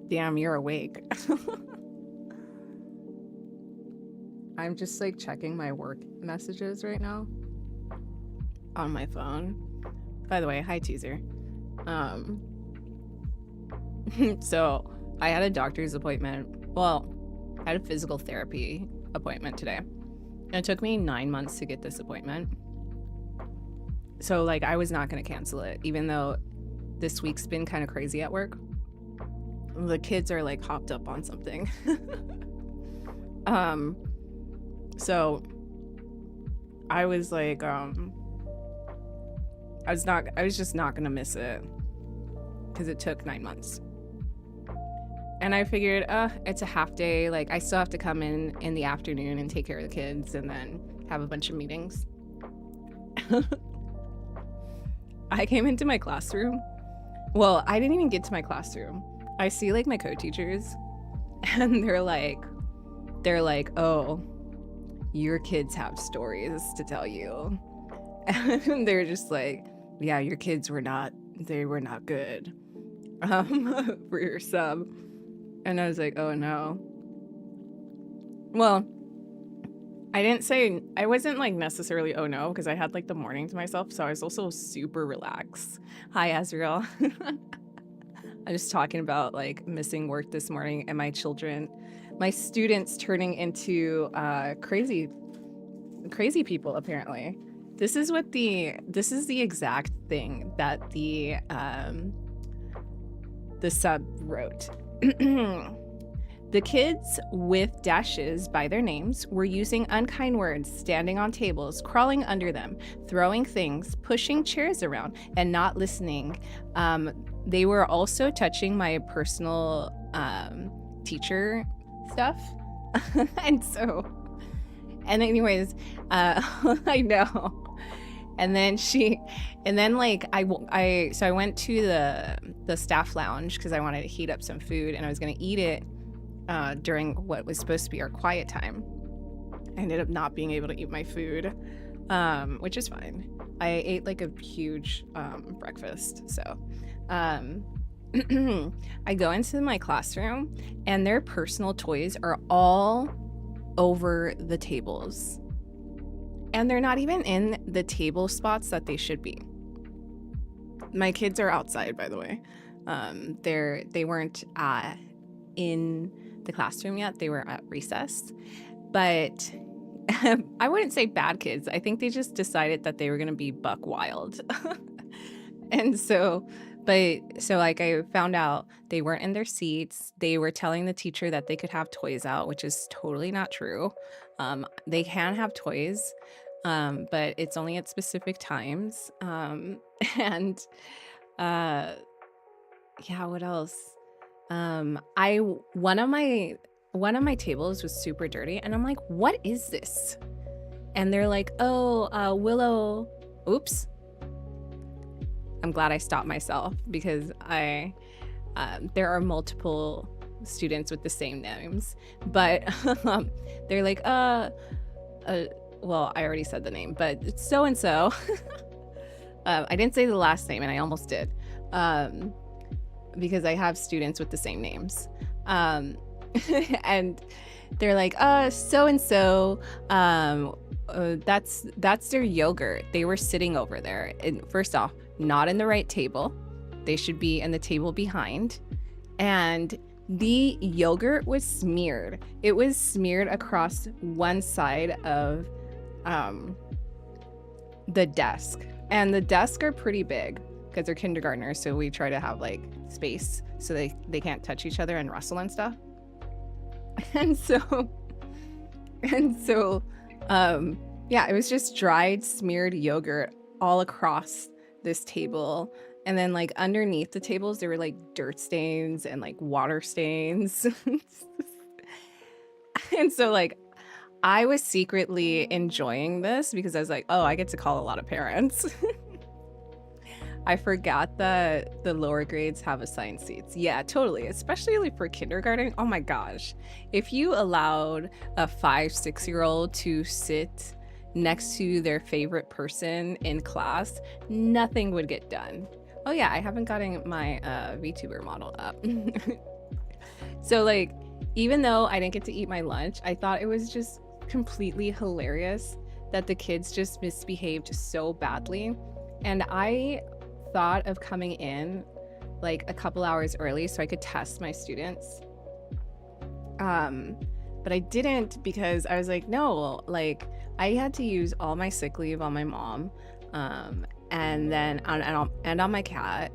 Damn, you're awake. I'm just like checking my work messages right now on my phone. By the way, hi teaser. Um so I had a doctor's appointment. Well, I had a physical therapy appointment today. And it took me 9 months to get this appointment. So like I was not gonna cancel it, even though this week's been kind of crazy at work. The kids are like hopped up on something. um so I was like I was just not gonna miss it because it took 9 months. And I figured, it's a half day. Like I still have to come in the afternoon and take care of the kids and then have a bunch of meetings. I came into my classroom. Well, I didn't even get to my classroom. I see like my co-teachers and they're like, oh, your kids have stories to tell you. And they're just like, yeah, your kids were not good for your sub. And I was like, oh no. Well, I wasn't like necessarily oh no, because I had like the morning to myself, so I was also super relaxed. Hi, Azriel. I'm just talking about like missing work this morning and my students turning into crazy people apparently. This is the exact thing that the sub wrote. The kids with dashes by their names were using unkind words, standing on tables, crawling under them, throwing things, pushing chairs around, and not listening. They were also touching my personal teacher stuff. And anyways, I know. And then like I went to the staff lounge because I wanted to heat up some food and I was gonna eat it during what was supposed to be our quiet time. I ended up not being able to eat my food, which is fine. I ate like a huge breakfast, so I go into my classroom and their personal toys are all over the tables. And they're not even in the table spots that they should be. My kids are outside, by the way. They weren't in the classroom yet. They were at recess. But I wouldn't say bad kids. I think they just decided that they were going to be buck wild. And so like I found out they weren't in their seats. They were telling the teacher that they could have toys out, which is totally not true. They can have toys, but it's only at specific times. And yeah, what else? I one of my tables was super dirty, and I'm like, what is this? And they're like, oh, Willow. Oops. I'm glad I stopped myself because there are multiple students with the same names, but they're like, well, I already said the name, but it's so and so. I didn't say the last name, and I almost did, because I have students with the same names, and they're like, so and so. That's their yogurt. They were sitting over there, and first off, not in the right table. They should be in the table behind. And the yogurt was smeared. It was smeared across one side of the desk. And the desks are pretty big because they're kindergartners, so we try to have like space so they can't touch each other and wrestle and stuff. And so yeah, it was just dried, smeared yogurt all across this table. And then like underneath the tables, there were like dirt stains and like water stains. And so like I was secretly enjoying this because I was like, oh, I get to call a lot of parents. I forgot that the lower grades have assigned seats. Yeah, totally. Especially like for kindergarten. Oh my gosh. If you allowed a 5-6-year-old to sit next to their favorite person in class, nothing would get done. Oh yeah, I haven't gotten my VTuber model up. So like, even though I didn't get to eat my lunch, I thought it was just completely hilarious that the kids just misbehaved so badly. And I thought of coming in like a couple hours early so I could test my students. But I didn't because I was like, no, like I had to use all my sick leave on my mom, and then on my cat.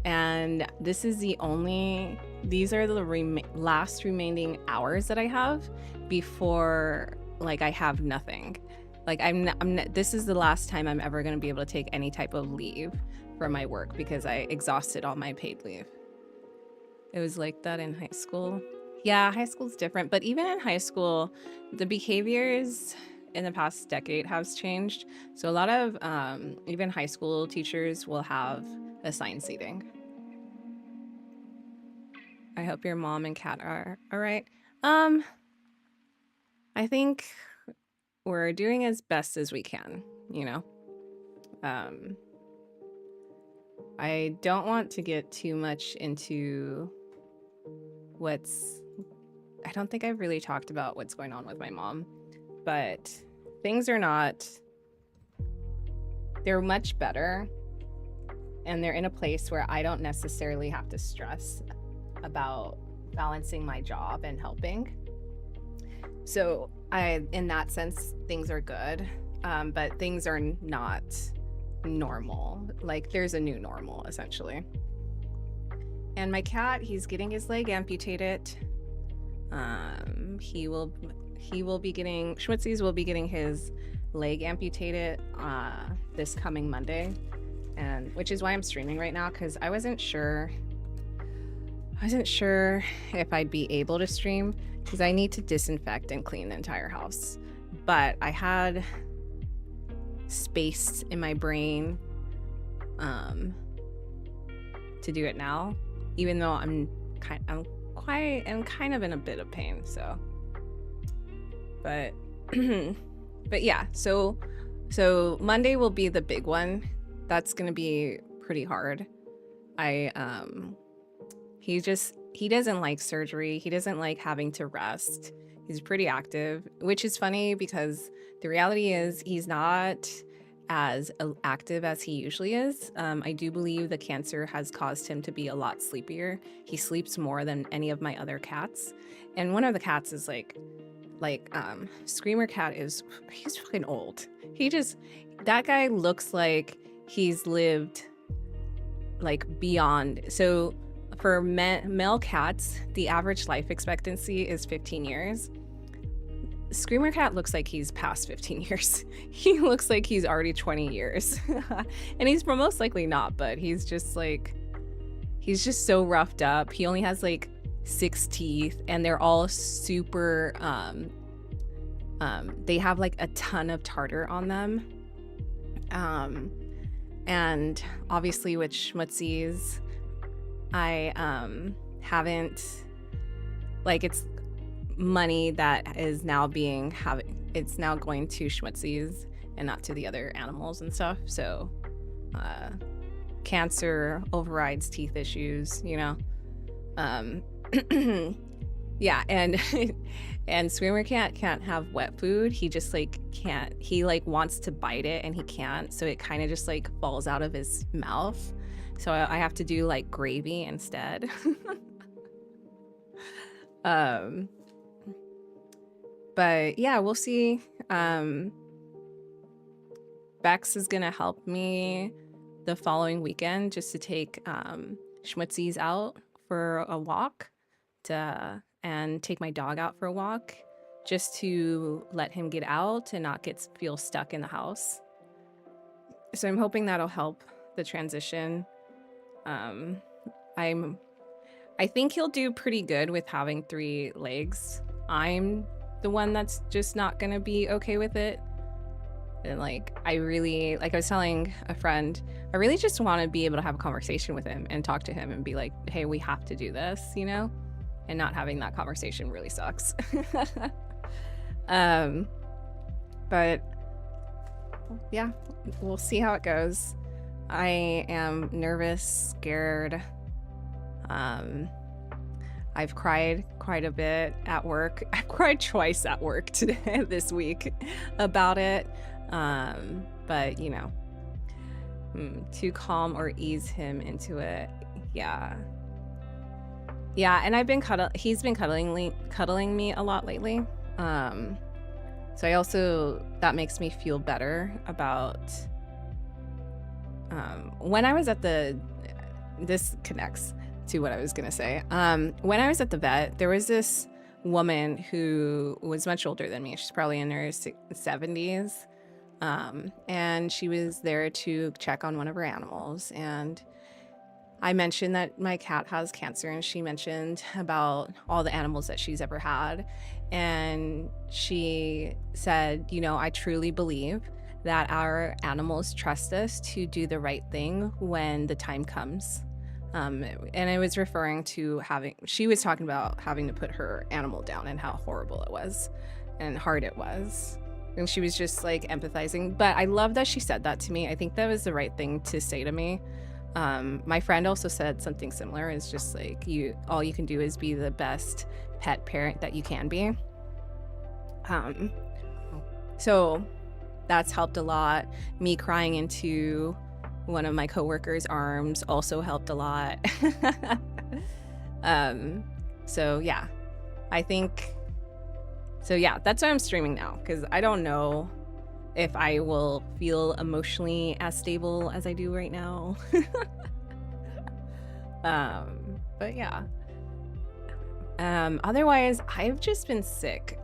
And this is these are the last remaining hours that I have before like I have nothing. Like this is the last time I'm ever going to be able to take any type of leave from my work because I exhausted all my paid leave. It was like that in high school. Yeah, high school's different, but even in high school, the behaviors in the past decade has changed. So a lot of even high school teachers will have assigned seating. I hope your mom and cat are all right. I think we're doing as best as we can, you know. I don't want to get too much into I don't think I've really talked about what's going on with my mom, but things are not, they're much better, and they're in a place where I don't necessarily have to stress about balancing my job and helping. So in that sense, things are good, but things are not normal. Like there's a new normal essentially. And my cat, he's getting his leg amputated. Schmutzies will be getting his leg amputated this coming Monday, and which is why I'm streaming right now, because I wasn't sure if I'd be able to stream because I need to disinfect and clean the entire house. But I had space in my brain to do it now, even though I'm kind of in a bit of pain. So, but yeah. So Monday will be the big one. That's gonna be pretty hard. He doesn't like surgery. He doesn't like having to rest. He's pretty active, which is funny because the reality is he's not as active as he usually is. I do believe the cancer has caused him to be a lot sleepier. He sleeps more than any of my other cats. And one of the cats is Screamer Cat he's fucking old. That guy looks like he's lived like beyond. So for male cats, the average life expectancy is 15 years. Screamer Cat looks like he's past 15 years. He looks like he's already 20 years. And he's most likely not, but he's just so roughed up. He only has like 6 teeth, and they're all super, they have like a ton of tartar on them. And obviously with Schmutzies, I haven't, like, it's money that is now it's now going to Schmutzies and not to the other animals and stuff. So cancer overrides teeth issues, you know. Yeah, and Screamer Cat can't have wet food. He just can't. He wants to bite it and he can't, so it kind of just falls out of his mouth. So I have to do gravy instead. But yeah, we'll see. Bex is gonna help me the following weekend just to take Schmutzies out for a walk and take my dog out for a walk, just to let him get out and not feel stuck in the house. So I'm hoping that'll help the transition. I think he'll do pretty good with having 3 legs. I'm the one that's just not gonna be okay with it. And I was telling a friend, I really just want to be able to have a conversation with him and talk to him and be like, hey, we have to do this, you know? And not having that conversation really sucks. But yeah, we'll see how it goes. I am nervous, scared. I've cried quite a bit at work. I've cried twice at work today this week about it. But to calm or ease him into it. Yeah. Yeah, and he's been cuddling me a lot lately. So that makes me feel better about when I was at this connects to what I was gonna say. When I was at the vet, there was this woman who was much older than me. She's probably in her 70s. And she was there to check on one of her animals. And I mentioned that my cat has cancer, and she mentioned about all the animals that she's ever had. And she said, I truly believe that our animals trust us to do the right thing when the time comes. And I was referring to she was talking about having to put her animal down and how horrible it was and hard it was. And she was just like empathizing. But I love that she said that to me. I think that was the right thing to say to me. My friend also said something similar. It's just like all you can do is be the best pet parent that you can be. So that's helped a lot. Me crying into one of my coworkers' arms also helped a lot. So yeah, I think. So yeah, that's why I'm streaming now, because I don't know if I will feel emotionally as stable as I do right now. But yeah. Otherwise, I've just been sick.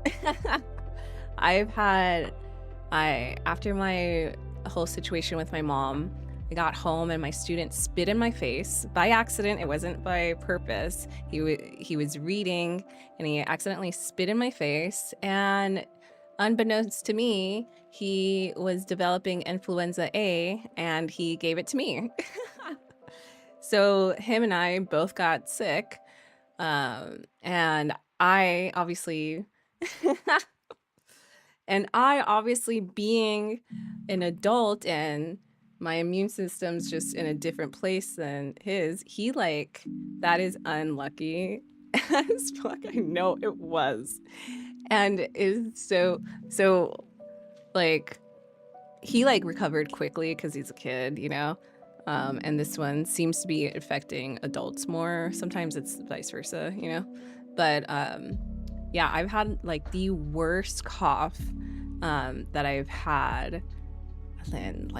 After my whole situation with my mom, I got home and my student spit in my face by accident. It wasn't by purpose. He was reading and he accidentally spit in my face. And unbeknownst to me, he was developing influenza A and he gave it to me. So him and I both got sick. And I obviously being an adult and my immune system's just in a different place than his, that is unlucky as fuck. I know it was. And it's so he recovered quickly because he's a kid, and this one seems to be affecting adults more. Sometimes it's vice versa, but yeah, I've had the worst cough that I've had. And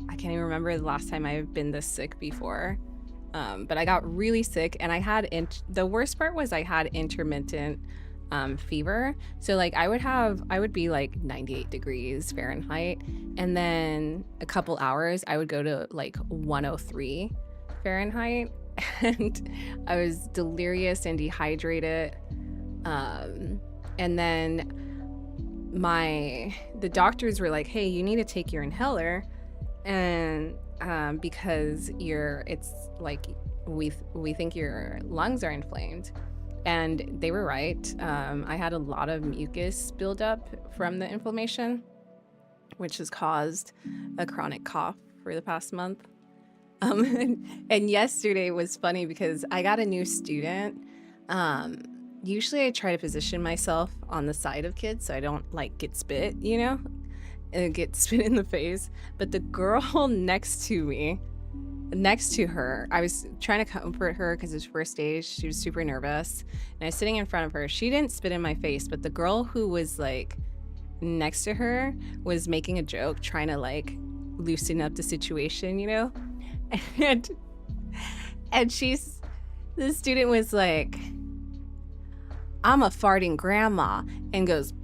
I can't even remember the last time I've been this sick before. But I got really sick, and the worst part was I had intermittent fever. So I would be 98 degrees Fahrenheit, and then a couple hours I would go to 103 Fahrenheit, and I was delirious and dehydrated. And then the doctors were like, hey, you need to take your inhaler, and because we think your lungs are inflamed. And they were right. I had a lot of mucus buildup from the inflammation, which has caused a chronic cough for the past month. And yesterday was funny because I got a new student. Usually I try to position myself on the side of kids so I don't get spit, and get spit in the face. But the girl next to her, I was trying to comfort her because it's first day. She was super nervous, and I was sitting in front of her. She didn't spit in my face, but the girl who was next to her was making a joke, trying to loosen up the situation, and the student was like, I'm a farting grandma, and goes,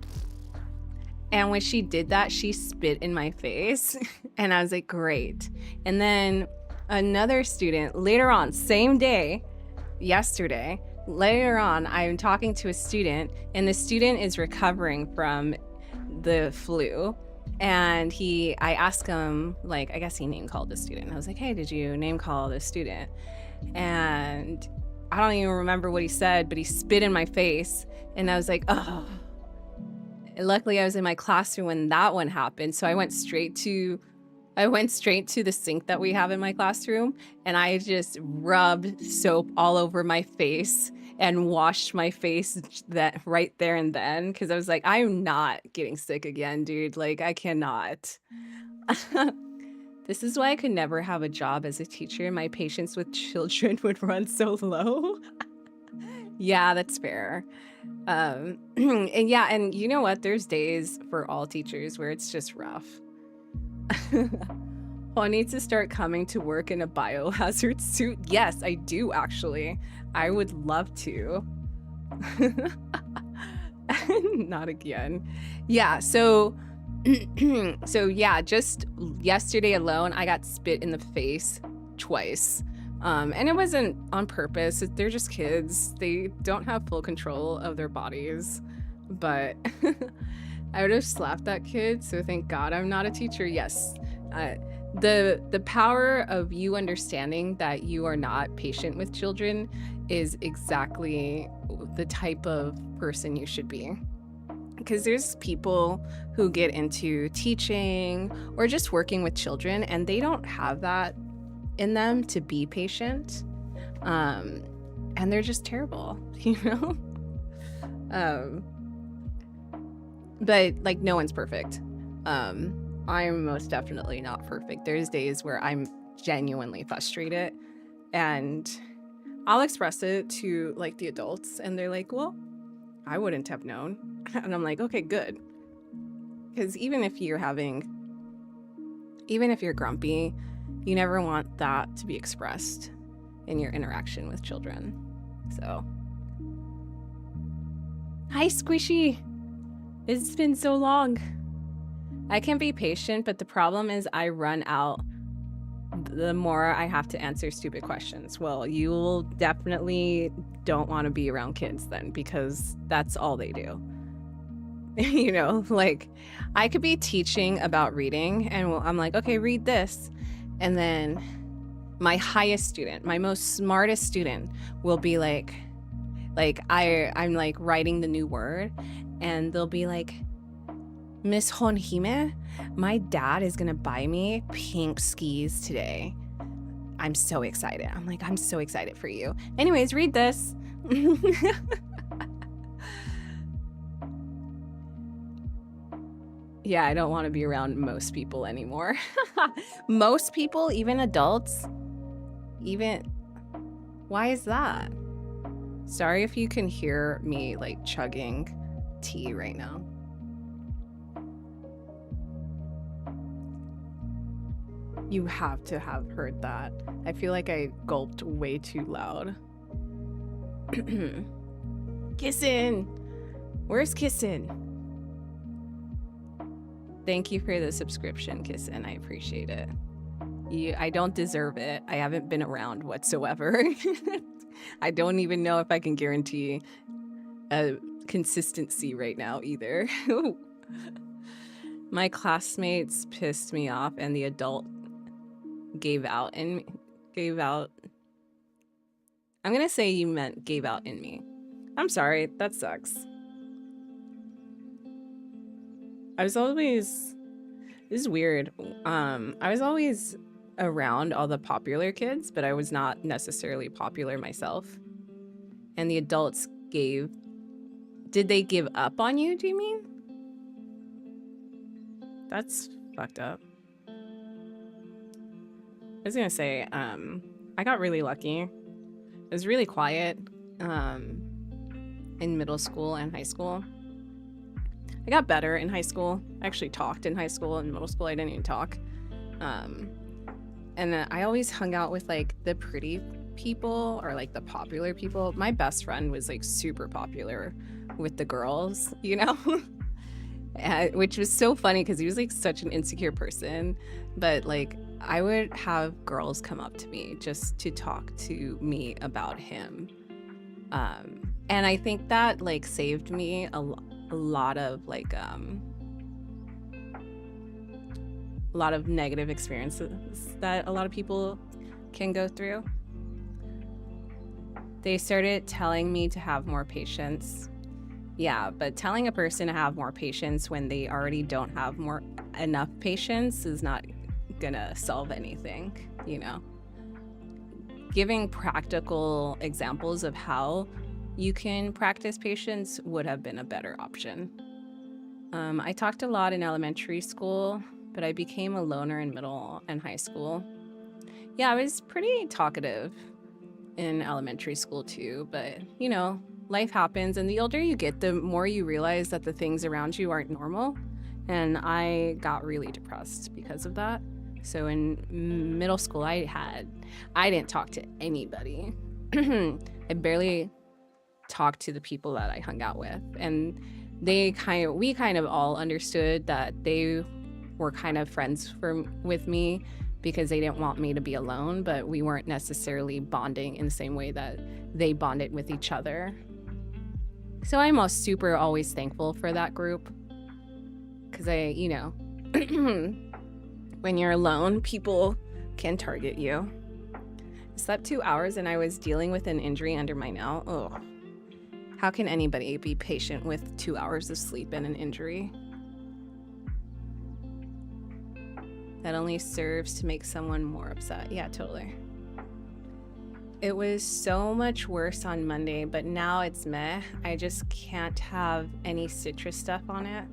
and when she did that, she spit in my face. And I was like, great. And then another student later on, same day, yesterday, later on, I'm talking to a student, and the student is recovering from the flu. And I asked him, I guess he name called the student. I was like, hey, did you name call the student? And I don't even remember what he said, but he spit in my face. And I was like, oh. And luckily, I was in my classroom when that one happened. So I went straight to I went straight to the sink that we have in my classroom and I just rubbed soap all over my face and washed my face that right there and then because I was like, I'm not getting sick again, dude. Like, I cannot. This is why I could never have a job as a teacher. My patience with children would run so low. Yeah, that's fair. And yeah, and you know what? There's days for all teachers where it's just rough. I need to start coming to work in a biohazard suit. Yes, I do actually. I would love to. Not again. Yeah, so so yeah, just yesterday alone I got spit in the face twice. And it wasn't on purpose. They're just kids. They don't have full control of their bodies. But I would have slapped that kid, so thank God I'm not a teacher. Yes. The power of you understanding that you are not patient with children is exactly the type of person you should be. Because there's people who get into teaching or just working with children and they don't have that in them to be patient. And they're just terrible, you know? But like no one's perfect. I'm most definitely not perfect. There's days where I'm genuinely frustrated and I'll express it to like the adults and they're like, well, I wouldn't have known. And I'm like, okay, good. Because even if you're grumpy, you never want that to be expressed in your interaction with children. So, hi, Squishy. It's been so long. I can be patient, but the problem is I run out the more I have to answer stupid questions. Well, you'll definitely don't want to be around kids then because that's all they do. You know, like I could be teaching about reading and I'm like, okay, read this. And then my highest student, my most smartest student will be like I'm like writing the new word and they'll be like, Miss Honhime, my dad is gonna buy me pink skis today. I'm so excited. I'm like, I'm so excited for you. Anyways, read this. Yeah, I don't want to be around most people anymore. Most people, even adults, why is that? Sorry if you can hear me like chugging tea right now. You have to have heard that. I feel like I gulped way too loud. Kissin! Where's Kissin? Thank you for the subscription, Kissin. I appreciate it. I don't deserve it. I haven't been around whatsoever. I don't even know if I can guarantee a consistency right now either. My classmates pissed me off and the adult gave out. I'm gonna say you meant gave out in me. I'm sorry, that sucks. This is weird. I was always around all the popular kids, but I was not necessarily popular myself. And the adults did they give up on you, do you mean? That's fucked up. I was gonna say, I got really lucky. It was really quiet in middle school and high school. I got better in high school. I actually talked in high school. In middle school, I didn't even talk. And then I always hung out with like the pretty people or like the popular people. My best friend was like super popular with the girls, you know? Which was so funny because he was like such an insecure person. But like I would have girls come up to me just to talk to me about him. And I think that like saved me a lot of like a lot of negative experiences that a lot of people can go through. They started telling me to have more patience. Yeah, but telling a person to have more patience when they already don't have enough patience is not gonna solve anything, you know. Giving practical examples of how you can practice patience would have been a better option. I talked a lot in elementary school, but I became a loner in middle and high school. Yeah, I was pretty talkative in elementary school too, but you know, life happens, and the older you get, the more you realize that the things around you aren't normal. And I got really depressed because of that. So in middle school, I didn't talk to anybody. I barely talked to the people that I hung out with, and we kind of all understood that they were kind of friends with me because they didn't want me to be alone, but we weren't necessarily bonding in the same way that they bonded with each other. So I'm super always thankful for that group, because you know, when you're alone, people can target you. I slept 2 hours and I was dealing with an injury under my nail. Oh, how can anybody be patient with 2 hours of sleep and an injury? That only serves to make someone more upset. Yeah, totally. It was so much worse on Monday, but now it's meh. I just can't have any citrus stuff on it.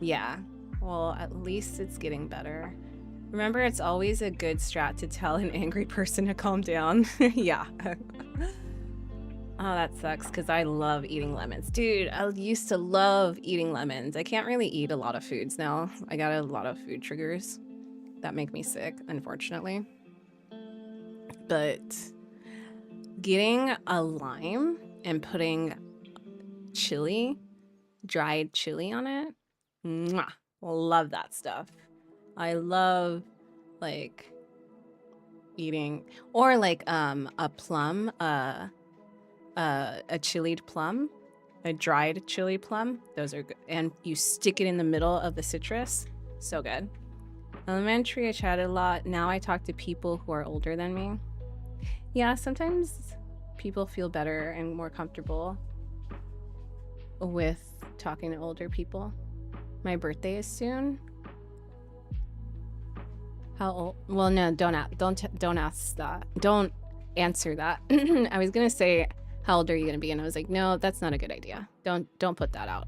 Yeah, well, at least it's getting better. Remember, it's always a good strat to tell an angry person to calm down. Yeah. Oh, that sucks, because I love eating lemons. Dude, I used to love eating lemons. I can't really eat a lot of foods now. I got a lot of food triggers that make me sick, unfortunately. But getting a lime and putting dried chili on it, mwah, love that stuff. I love like eating, or like a plum, a chilied plum, a dried chili plum. Those are good, and you stick it in the middle of the citrus. So good. Elementary, I chatted a lot. Now I talk to people who are older than me. Yeah, sometimes people feel better and more comfortable with talking to older people. My birthday is soon. How old? Well, no, don't ask that. Don't answer that. I was gonna say, how old are you gonna be? And I was like, no, that's not a good idea. Don't put that out.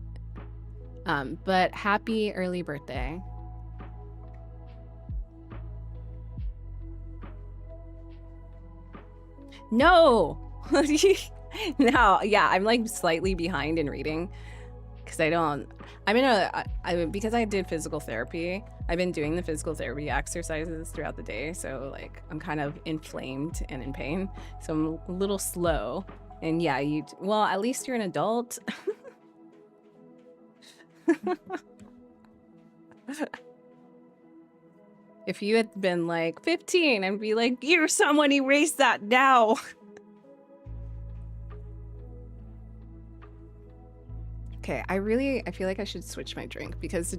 But happy early birthday. No. No, yeah, I'm like slightly behind in reading because because I did physical therapy. I've been doing the physical therapy exercises throughout the day, so like I'm kind of inflamed and in pain, so I'm a little slow. And yeah, well, at least you're an adult. If you had been like 15, I'd be like, you're someone, erase that now. Okay, I feel like I should switch my drink because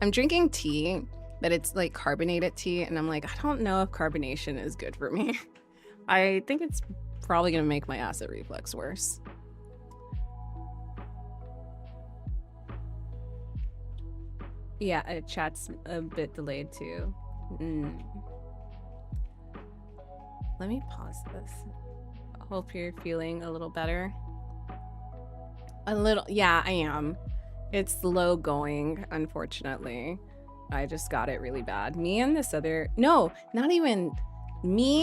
I'm drinking tea, but it's like carbonated tea, and I'm like, I don't know if carbonation is good for me. I think it's probably gonna make my acid reflux worse. Yeah, chat's a bit delayed too. Let me pause this. Hope you're feeling a little better. A little, yeah, I am. It's slow going, unfortunately. I just got it really bad. Me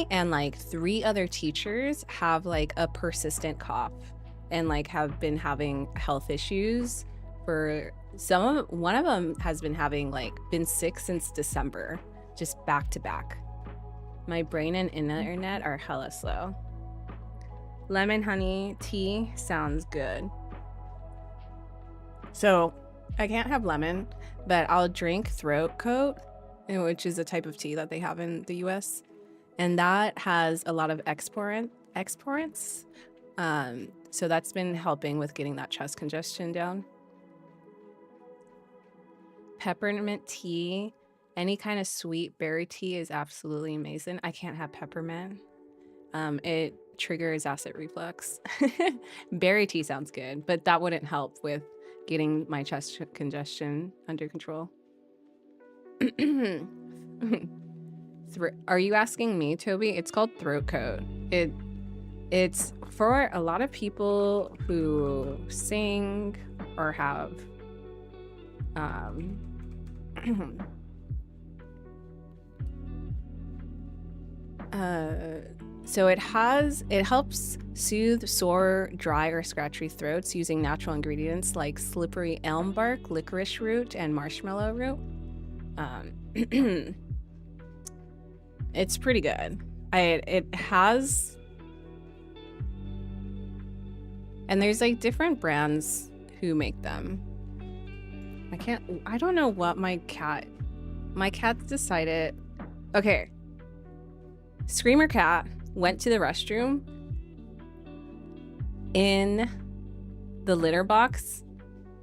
and like 3 other teachers have like a persistent cough and like have been having health issues for one of them has been sick since December, just back to back. My brain and internet are hella slow. Lemon honey tea sounds good. So I can't have lemon, but I'll drink throat coat, which is a type of tea that they have in the US. And that has a lot of expirants. So that's been helping with getting that chest congestion down. Peppermint tea, any kind of sweet berry tea is absolutely amazing. I can't have peppermint. It triggers acid reflux. Berry tea sounds good, but that wouldn't help with getting my chest congestion under control. Are you asking me, Toby? It's called throat coat. It's for a lot of people who sing or have um so it helps soothe sore, dry, or scratchy throats using natural ingredients like slippery elm bark, licorice root, and marshmallow root. It's pretty good. It has, and there's like different brands who make them. I don't know what my cat's decided. Okay. Screamer cat went to the restroom in the litter box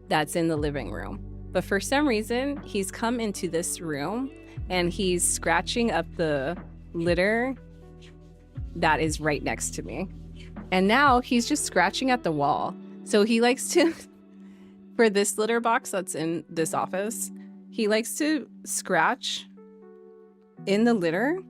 that's in the living room. But for some reason, he's come into this room and he's scratching up the litter that is right next to me. And now he's just scratching at the wall. So he likes to, for this litter box that's in this office, he likes to scratch in the litter,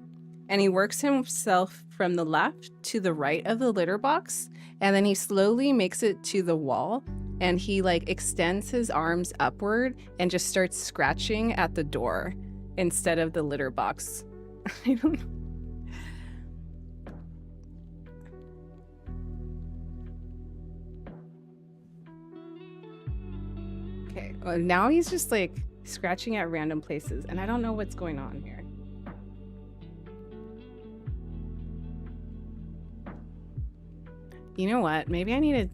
and he works himself from the left to the right of the litter box, and then he slowly makes it to the wall, and he like extends his arms upward and just starts scratching at the door instead of the litter box. I don't know. Okay, well, now he's just like scratching at random places, and I don't know what's going on here. You know what? Maybe I need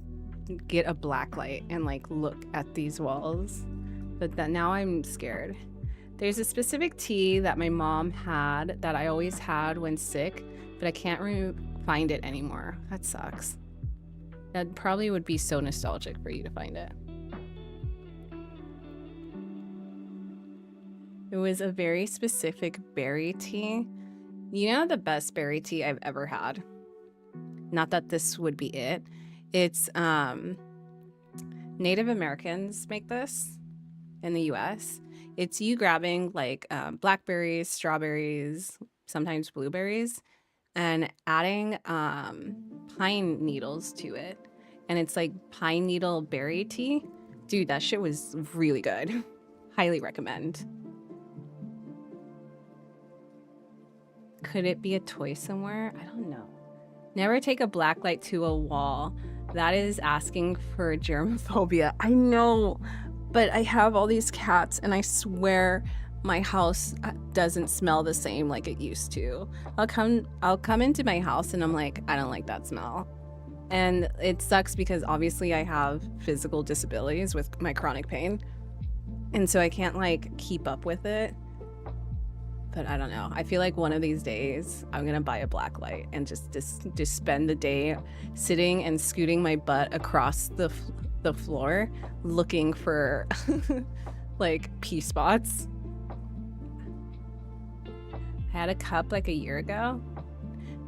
to get a black light and like look at these walls. But then now I'm scared. There's a specific tea that my mom had that I always had when sick, but I can't find it anymore. That sucks. That probably would be so nostalgic for you to find it. It was a very specific berry tea. You know the best berry tea I've ever had? Not that this would be it. It's Native Americans make this in the US. It's you grabbing like blackberries, strawberries, sometimes blueberries, and adding pine needles to it. And it's like pine needle berry tea. Dude, that shit was really good. Highly recommend. Could it be a toy somewhere? I don't know. Never take a black light to a wall. That is asking for germophobia. I know, but I have all these cats and I swear my house doesn't smell the same like it used to. I'll come into my house and I'm like, I don't like that smell. And it sucks because obviously I have physical disabilities with my chronic pain. And so I can't like keep up with it. But I don't know. I feel like one of these days I'm gonna buy a black light and just spend the day sitting and scooting my butt across the floor looking for like pee spots. I had a cup like a year ago.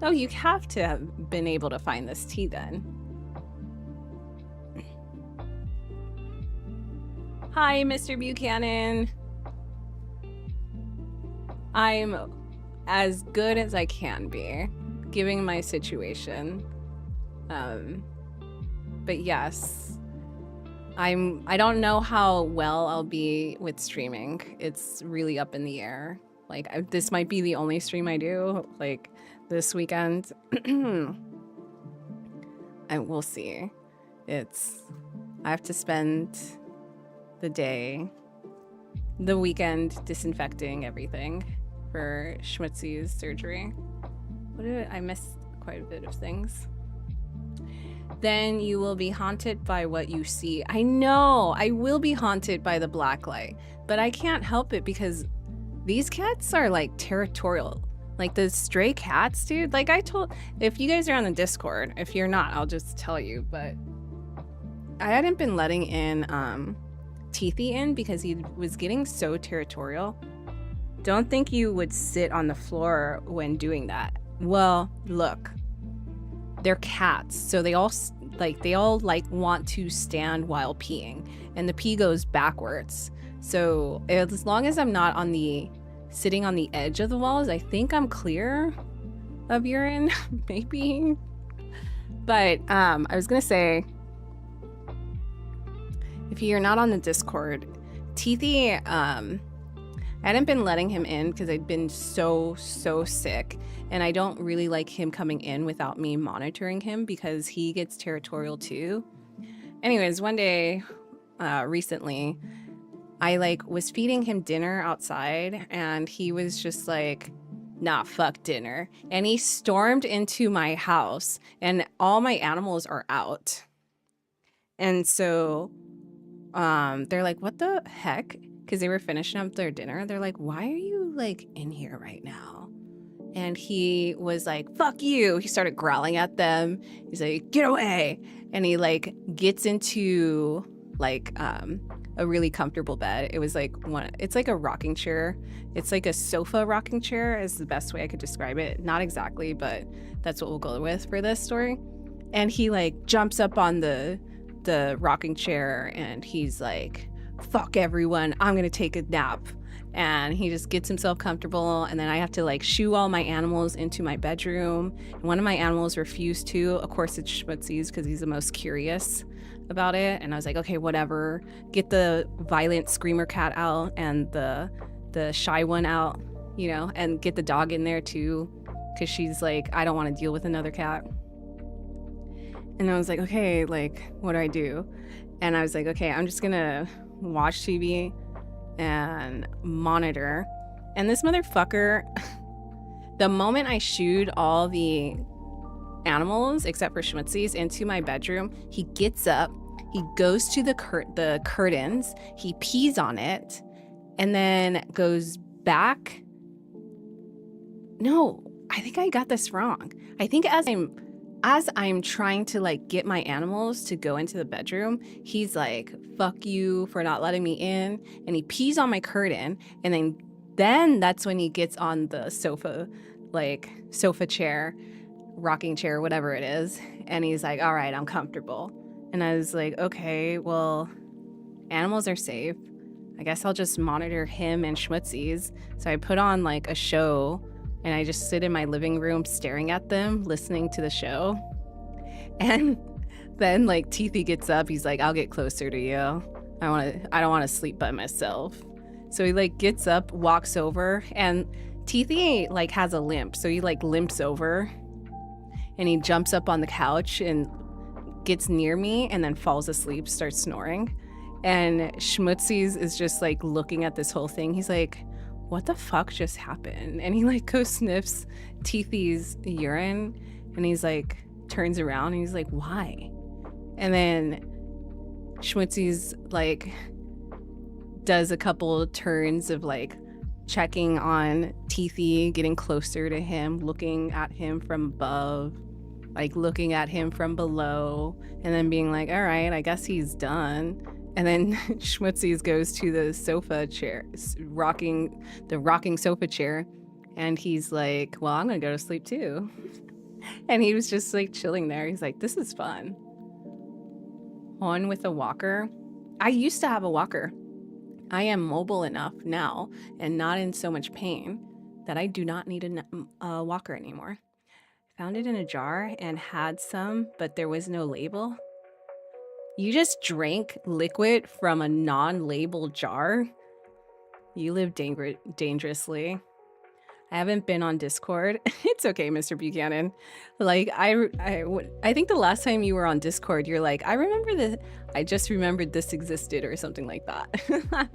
Oh, you have to have been able to find this tea then. Hi, Mr. Buchanan. I'm as good as I can be, given my situation. But yes, I don't know how well I'll be with streaming. It's really up in the air. Like this might be the only stream I do, like this weekend. And we'll see. I have to spend the weekend disinfecting everything for Schmutzy's surgery. I missed quite a bit of things. Then you will be haunted by what you see. I know, I will be haunted by the black light, but I can't help it because these cats are like territorial. Like the stray cats, dude. Like if you guys are on the Discord, if you're not, I'll just tell you, but I hadn't been letting in Teethy in because he was getting so territorial. Don't think you would sit on the floor when doing that. Well, look, they're cats, so they all want to stand while peeing, and the pee goes backwards. So as long as I'm not on the sitting on the edge of the walls. I think I'm clear of urine, maybe. But I was gonna say, if you're not on the Discord, Teethy, I hadn't been letting him in because I'd been so sick, and I don't really like him coming in without me monitoring him because he gets territorial too. Anyways, one day recently, I like was feeding him dinner outside, and he was just like, nah, fuck dinner. And he stormed into my house, and all my animals are out. And so they're like, what the heck? Because they were finishing up their dinner. They're like, why are you like in here right now? And he was like, fuck you. He started growling at them. He's like, get away. And he like gets into like a really comfortable bed. It was like it's like a rocking chair. It's like a sofa rocking chair is the best way I could describe it. Not exactly, but that's what we'll go with for this story. And he like jumps up on the rocking chair, and he's like, fuck everyone, I'm gonna take a nap. And he just gets himself comfortable, and then I have to like shoo all my animals into my bedroom. And one of my animals refused to. Of course, it's Schmutzies because he's the most curious about it. And I was like, okay, whatever. Get the violent screamer cat out and the shy one out, you know, and get the dog in there too, because she's like, I don't want to deal with another cat. And I was like, okay, like, what do I do? And I was like, okay, I'm just gonna watch TV and monitor. And this motherfucker, the moment I shooed all the animals except for Schmutzies into my bedroom, he gets up, he goes to the curtains, he pees on it, and then goes back. No, I think I got this wrong. I think as I'm trying to like get my animals to go into the bedroom, he's like, fuck you for not letting me in, and he pees on my curtain, and then that's when he gets on the sofa chair, rocking chair, whatever it is, and he's like, all right, I'm comfortable. And I was like, okay, well, animals are safe. I guess I'll just monitor him and Schmutzies. So I put on like a show, and I just sit in my living room staring at them, listening to the show. And then like Teethy gets up, he's like, I'll get closer to you. I don't want to sleep by myself. So he like gets up, walks over, and Teethy like has a limp. So he like limps over, and he jumps up on the couch and gets near me, and then falls asleep, starts snoring. And Schmutzies is just like looking at this whole thing. He's like, what the fuck just happened? And he like goes sniffs Teethy's urine, and he's like turns around and he's like, why? And then Schmutzies like does a couple turns of like checking on Teethy, getting closer to him, looking at him from above, like looking at him from below, and then being like, all right, I guess he's done. And then Schmutzies goes to the sofa chair, the rocking sofa chair, and he's like, well, I'm gonna go to sleep too. And he was just like chilling there. He's like, this is fun. On with a walker. I used to have a walker. I am mobile enough now and not in so much pain that I do not need a walker anymore. Found it in a jar and had some, but there was no label. You just drank liquid from a non-labeled jar? You live dangerously. I haven't been on Discord. It's okay, Mr. Buchanan. Like, I think the last time you were on Discord, you're like, I just remembered this existed or something like that.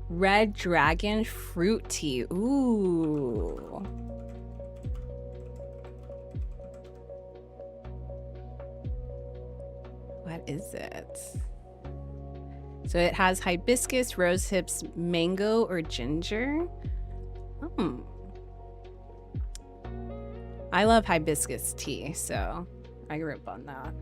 Red Dragon fruit tea. Ooh. What is it? So it has hibiscus, rose hips, mango, or ginger. I love hibiscus tea, so I grew up on that.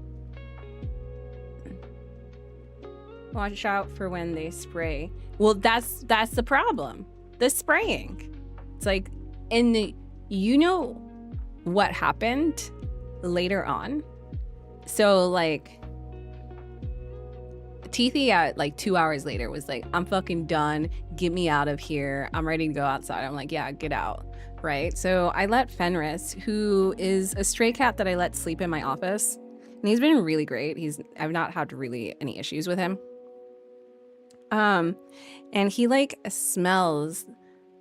Watch out for when they spray. Well, that's the problem. The spraying. It's like, you know what happened later on. So like, Teethy at like 2 hours later was like, I'm fucking done. Get me out of here. I'm ready to go outside. I'm like, yeah, get out. Right. So I let Fenris, who is a stray cat that I let sleep in my office, and he's been really great. I've not had really any issues with him. And he like smells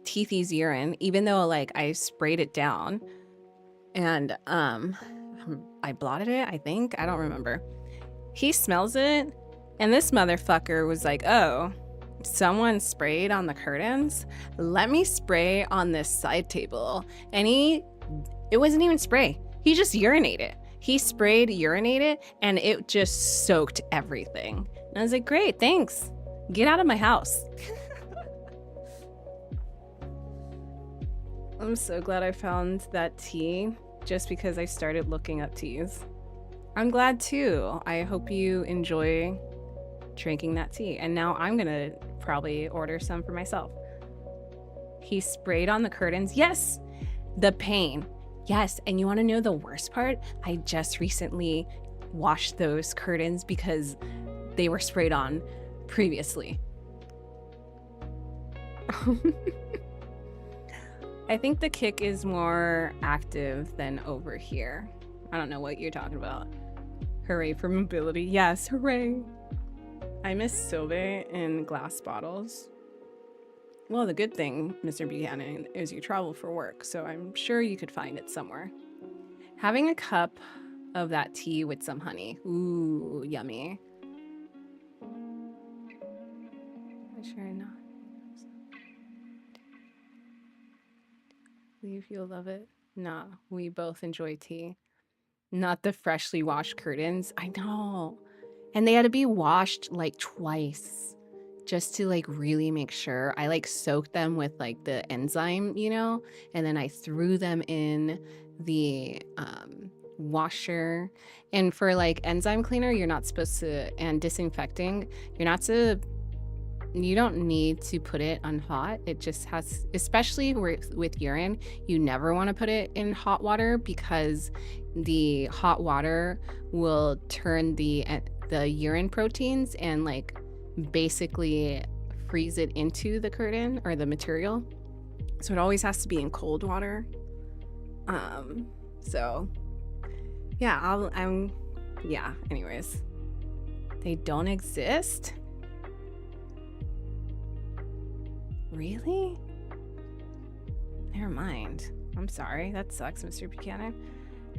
Teethy's urine, even though like I sprayed it down and I blotted it, I think. I don't remember. He smells it, and this motherfucker was like, oh, someone sprayed on the curtains? Let me spray on this side table. And it wasn't even spray. He just urinated. He sprayed, urinated, and it just soaked everything. And I was like, great, thanks. Get out of my house. I'm so glad I found that tea just because I started looking up teas. I'm glad too. I hope you enjoy drinking that tea. And now I'm gonna probably order some for myself. He sprayed on the curtains. Yes, the pain. Yes, and you wanna know the worst part? I just recently washed those curtains because they were sprayed on previously. I think the kick is more active than over here. I don't know what you're talking about. Hooray for mobility. Yes, hooray. I miss Sobe in glass bottles. Well, the good thing, Mr. Buchanan, is you travel for work, so I'm sure you could find it somewhere. Having a cup of that tea with some honey. Ooh, yummy. Sure not. Leave, you'll love it. Nah, we both enjoy tea. Not the freshly washed curtains. I know. And they had to be washed like twice just to like really make sure. I like soaked them with like the enzyme, you know, and then I threw them in the washer. And for like enzyme cleaner, you're not supposed to, and disinfecting, you don't need to put it on hot. It just has, especially with urine, you never want to put it in hot water because the hot water will turn the urine proteins and like basically freeze it into the curtain or the material. So it always has to be in cold water. So yeah, anyways, they don't exist. Really? Never mind. I'm sorry. That sucks, Mr. Buchanan.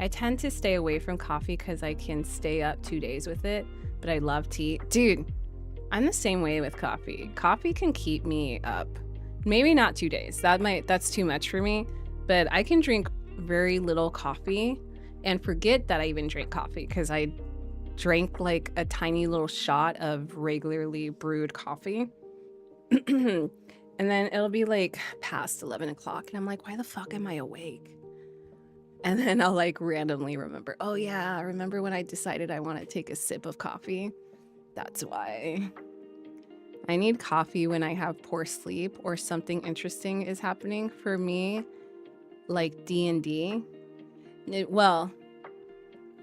I tend to stay away from coffee because I can stay up 2 days with it, but I love tea. Dude, I'm the same way with coffee. Coffee can keep me up. Maybe not 2 days. That's too much for me, but I can drink very little coffee and forget that I even drink coffee because I drank like a tiny little shot of regularly brewed coffee. And then it'll be like past 11 o'clock and I'm like, why the fuck am I awake? And then I'll like randomly remember, oh yeah, I remember when I decided I want to take a sip of coffee. That's why. I need coffee when I have poor sleep or something interesting is happening for me, like D&D. Well,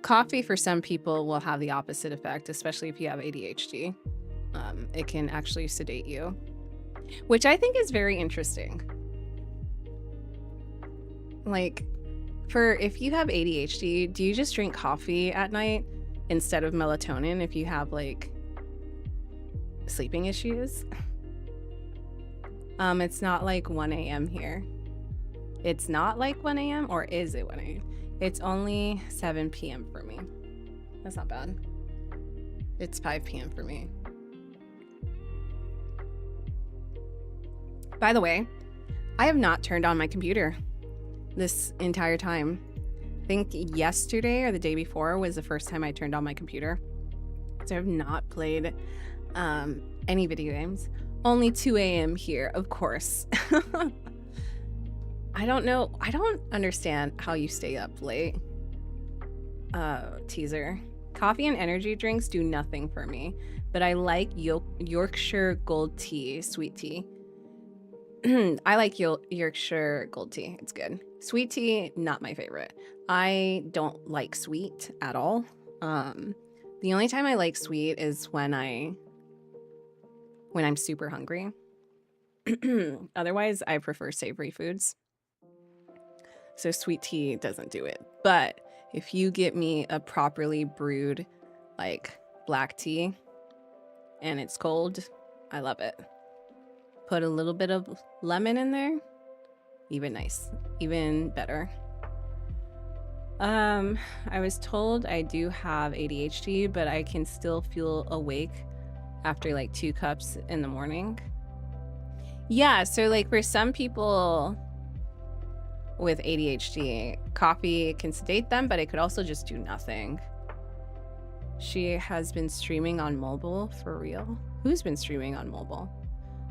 coffee for some people will have the opposite effect, especially if you have ADHD. It can actually sedate you, which I think is very interesting. Like, if you have ADHD, do you just drink coffee at night instead of melatonin if you have like sleeping issues? It's not like 1 a.m. here. It's not like 1 a.m. or is it 1 a.m.? It's only 7 p.m. for me. That's not bad. It's 5 p.m. for me. By the way, I have not turned on my computer this entire time. I think yesterday or the day before was the first time I turned on my computer. So I've not played any video games. Only 2 a.m. here, of course. I don't know. I don't understand how you stay up late. Teaser. Coffee and energy drinks do nothing for me, but I like Yorkshire Gold Tea, sweet tea. I like Yorkshire Gold Tea. It's good. Sweet tea, not my favorite. I don't like sweet at all. The only time I like sweet is when I when I'm super hungry. Otherwise, I prefer savory foods. So sweet tea doesn't do it. But if you get me a properly brewed, like, black tea and it's cold, I love it. Put a little bit of lemon in there, even nice, even better. I was told I do have ADHD, but I can still feel awake after like 2 cups in the morning. Yeah, so like for some people with ADHD, coffee can sedate them, but it could also just do nothing. She has been streaming on mobile, for real? Who's been streaming on mobile?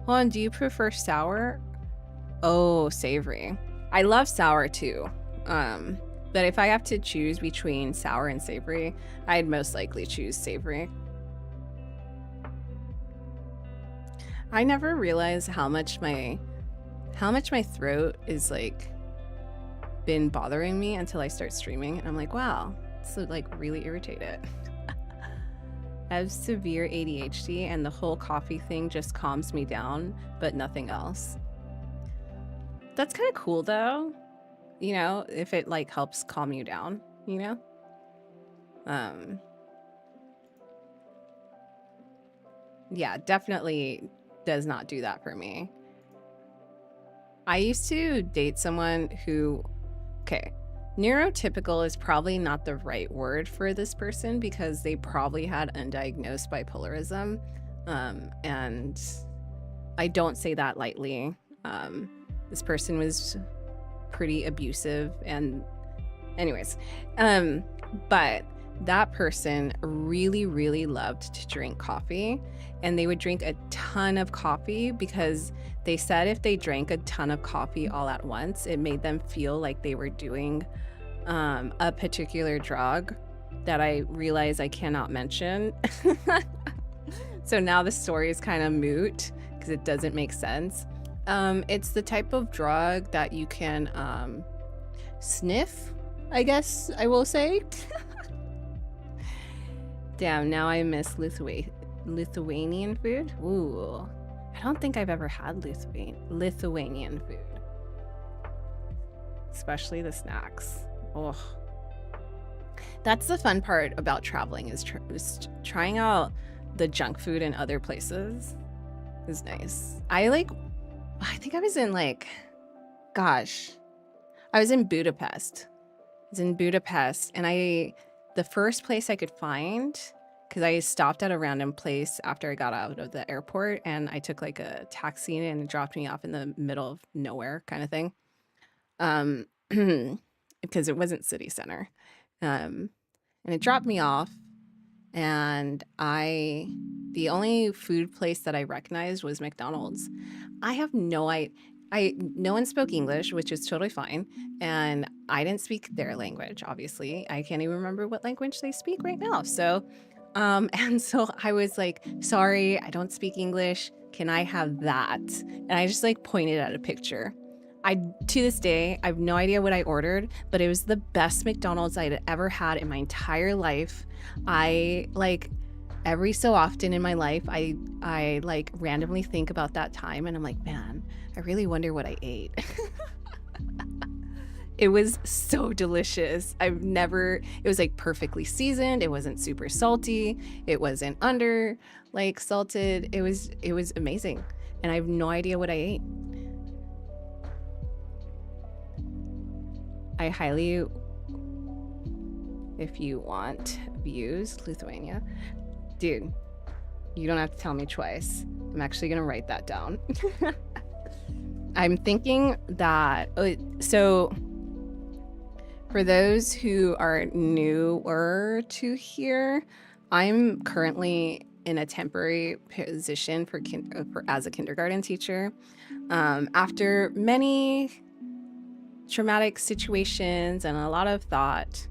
Hold on, do you prefer sour? Oh, savory. I love sour too. But if I have to choose between sour and savory, I'd most likely choose savory. I never realized how much my throat is like been bothering me until I start streaming, and I'm like, wow, it's like really irritated. I have severe ADHD, and the whole coffee thing just calms me down, but nothing else. That's kind of cool though, you know, if it like helps calm you down, you know? Yeah, definitely does not do that for me. I used to date someone who, okay, neurotypical is probably not the right word for this person because they probably had undiagnosed bipolarism. And I don't say that lightly. This person was pretty abusive, and anyways, but that person really, really loved to drink coffee, and they would drink a ton of coffee because they said if they drank a ton of coffee all at once, it made them feel like they were doing a particular drug that I realize I cannot mention. So now the story is kind of moot because it doesn't make sense. It's the type of drug that you can sniff, I guess I will say. Damn, now I miss Lithuanian food. Ooh, I don't think I've ever had Lithuanian food, especially the snacks. Oh, that's the fun part about traveling is trying out the junk food in other places is nice. I think I was in I was in Budapest. And the first place I could find, because I stopped at a random place after I got out of the airport, and I took like a taxi and it dropped me off in the middle of nowhere kind of thing. Because it wasn't city center. And it dropped me off, and the only food place that I recognized was McDonald's. I have no one spoke English, which is totally fine, and I didn't speak their language, obviously. I can't even remember what language they speak right now. So, and so I was like, sorry, I don't speak English. Can I have that? And I just like pointed at a picture. To this day, I have no idea what I ordered, but it was the best McDonald's I'd ever had in my entire life. I like every so often in my life, I like randomly think about that time, and I'm like, man, I really wonder what I ate. It was so delicious. It was like perfectly seasoned. It wasn't super salty. It wasn't under like salted. It was amazing. And I have no idea what I ate. I highly, if you want views, Lithuania. Dude, you don't have to tell me twice. I'm actually gonna write that down. I'm thinking that, so for those who are newer to here, I'm currently in a temporary position as a kindergarten teacher. After many traumatic situations and a lot of thought,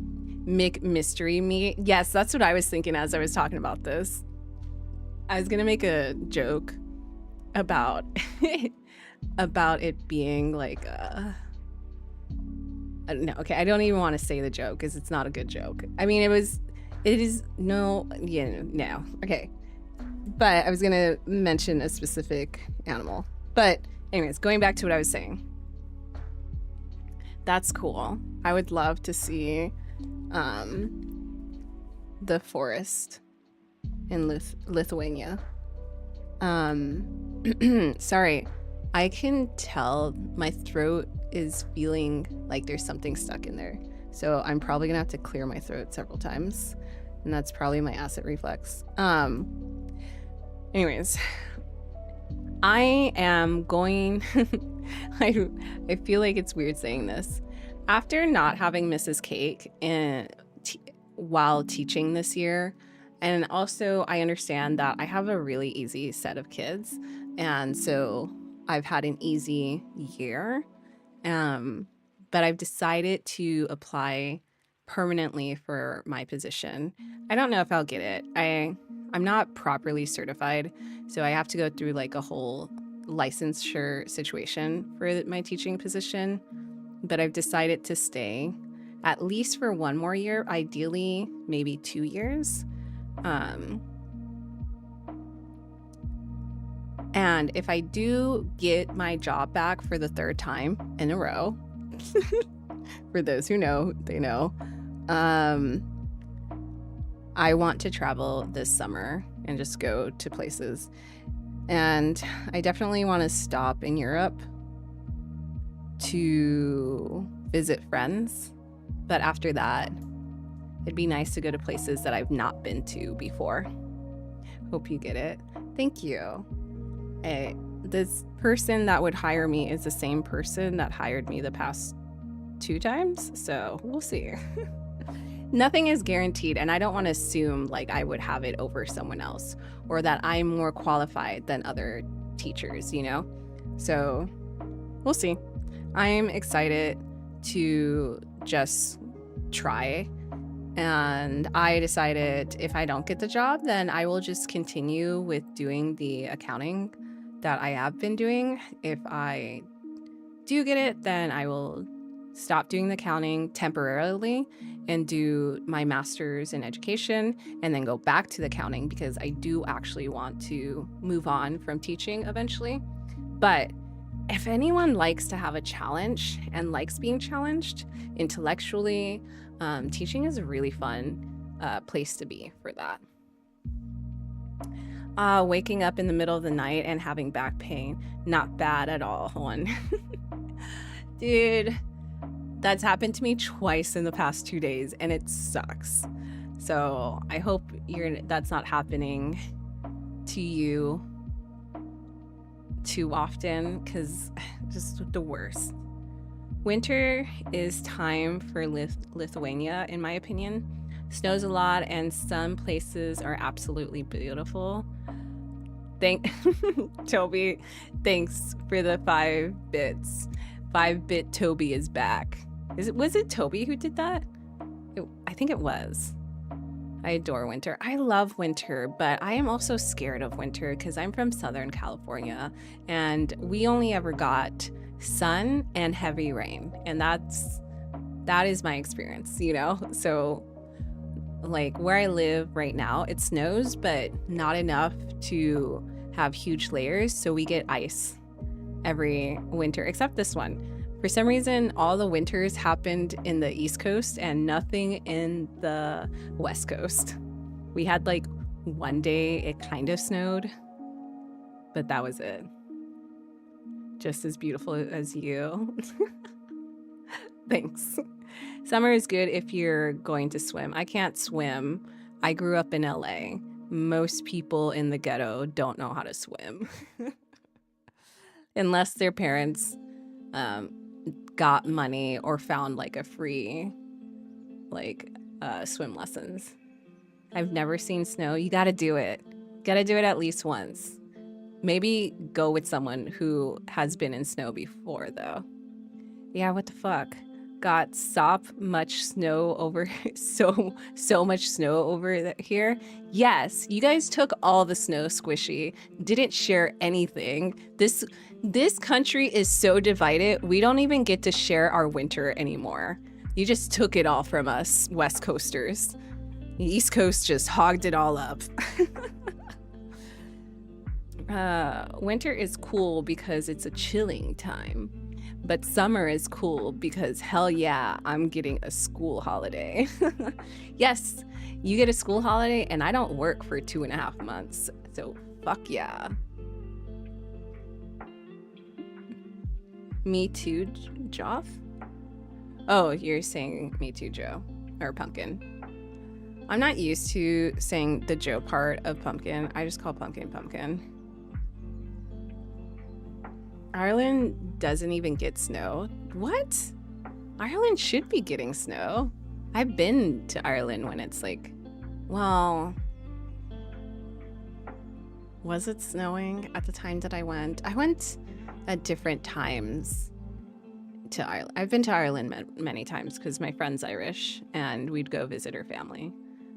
mystery me. Yes, that's what I was thinking as I was talking about this. I was gonna make a joke about it being like I don't know. Okay, I don't even want to say the joke because it's not a good joke. I mean, no. Okay. But I was going to mention a specific animal. But anyways, going back to what I was saying. That's cool. I would love to see the forest in Lithuania. Sorry, I can tell my throat is feeling like there's something stuck in there. So I'm probably gonna have to clear my throat several times. And that's probably my acid reflux. Anyways, I am going, I feel like it's weird saying this. After not having Mrs. Cake while teaching this year, and also I understand that I have a really easy set of kids, and so I've had an easy year, but I've decided to apply permanently for my position. I don't know if I'll get it. I'm not properly certified, so I have to go through like a whole licensure situation for my teaching position, but I've decided to stay at least for one more year, ideally maybe 2 years. And if I do get my job back for the 3rd time in a row, for those who know, they know, I want to travel this summer and just go to places. And I definitely want to stop in Europe to visit friends. But after that, it'd be nice to go to places that I've not been to before. Hope you get it. Thank you. This person that would hire me is the same person that hired me the past 2 times. So we'll see. Nothing is guaranteed, and I don't want to assume like I would have it over someone else or that I'm more qualified than other teachers, you know? So we'll see. I'm excited to just try, and I decided if I don't get the job, then I will just continue with doing the accounting that I have been doing. If I do get it, then I will stop doing the accounting temporarily and do my master's in education and then go back to the accounting, because I do actually want to move on from teaching eventually. But if anyone likes to have a challenge and likes being challenged intellectually, teaching is a really fun place to be for that. Waking up in the middle of the night and having back pain, not bad at all, one. Dude, that's happened to me twice in the past 2 days, and it sucks. So I hope that's not happening to you too often, because just the worst. Winter is time for Lithuania, in my opinion. Snows a lot, and some places are absolutely beautiful. Toby, thanks for the 5 bits. 5-bit Toby is back. Was it Toby who did that? I think it was. I adore winter. I love winter, but I am also scared of winter because I'm from Southern California, and we only ever got sun and heavy rain, and that is my experience, you know? So like where I live right now, it snows, but not enough to have huge layers, so we get ice every winter, except this one. For some reason, all the winters happened in the East Coast and nothing in the West Coast. We had like one day it kind of snowed, but that was it. Just as beautiful as you. Thanks. Summer is good if you're going to swim. I can't swim. I grew up in LA. Most people in the ghetto don't know how to swim. Unless their parents got money or found like a free swim lessons. I've never seen snow. You gotta do it. Gotta do it at least once. Maybe go with someone who has been in snow before though. Yeah, what the fuck? Got much snow over so much snow over here. Yes, you guys took all the snow, Squishy. Didn't share anything. This country is so divided. We don't even get to share our winter anymore. You just took it all from us, West Coasters. The East Coast just hogged it all up. Winter is cool because it's a chilling time, but summer is cool because hell yeah, I'm getting a school holiday. Yes, you get a school holiday, and I don't work for 2.5 months. So fuck yeah. Me too, Joff? Oh, you're saying me too, Joe, or Pumpkin. I'm not used to saying the Joe part of Pumpkin. I just call Pumpkin Pumpkin. Ireland doesn't even get snow. What? Ireland should be getting snow. I've been to Ireland when it's like, well, was it snowing at the time that I went? I went at different times to Ireland. I've been to Ireland many times because my friend's Irish and we'd go visit her family.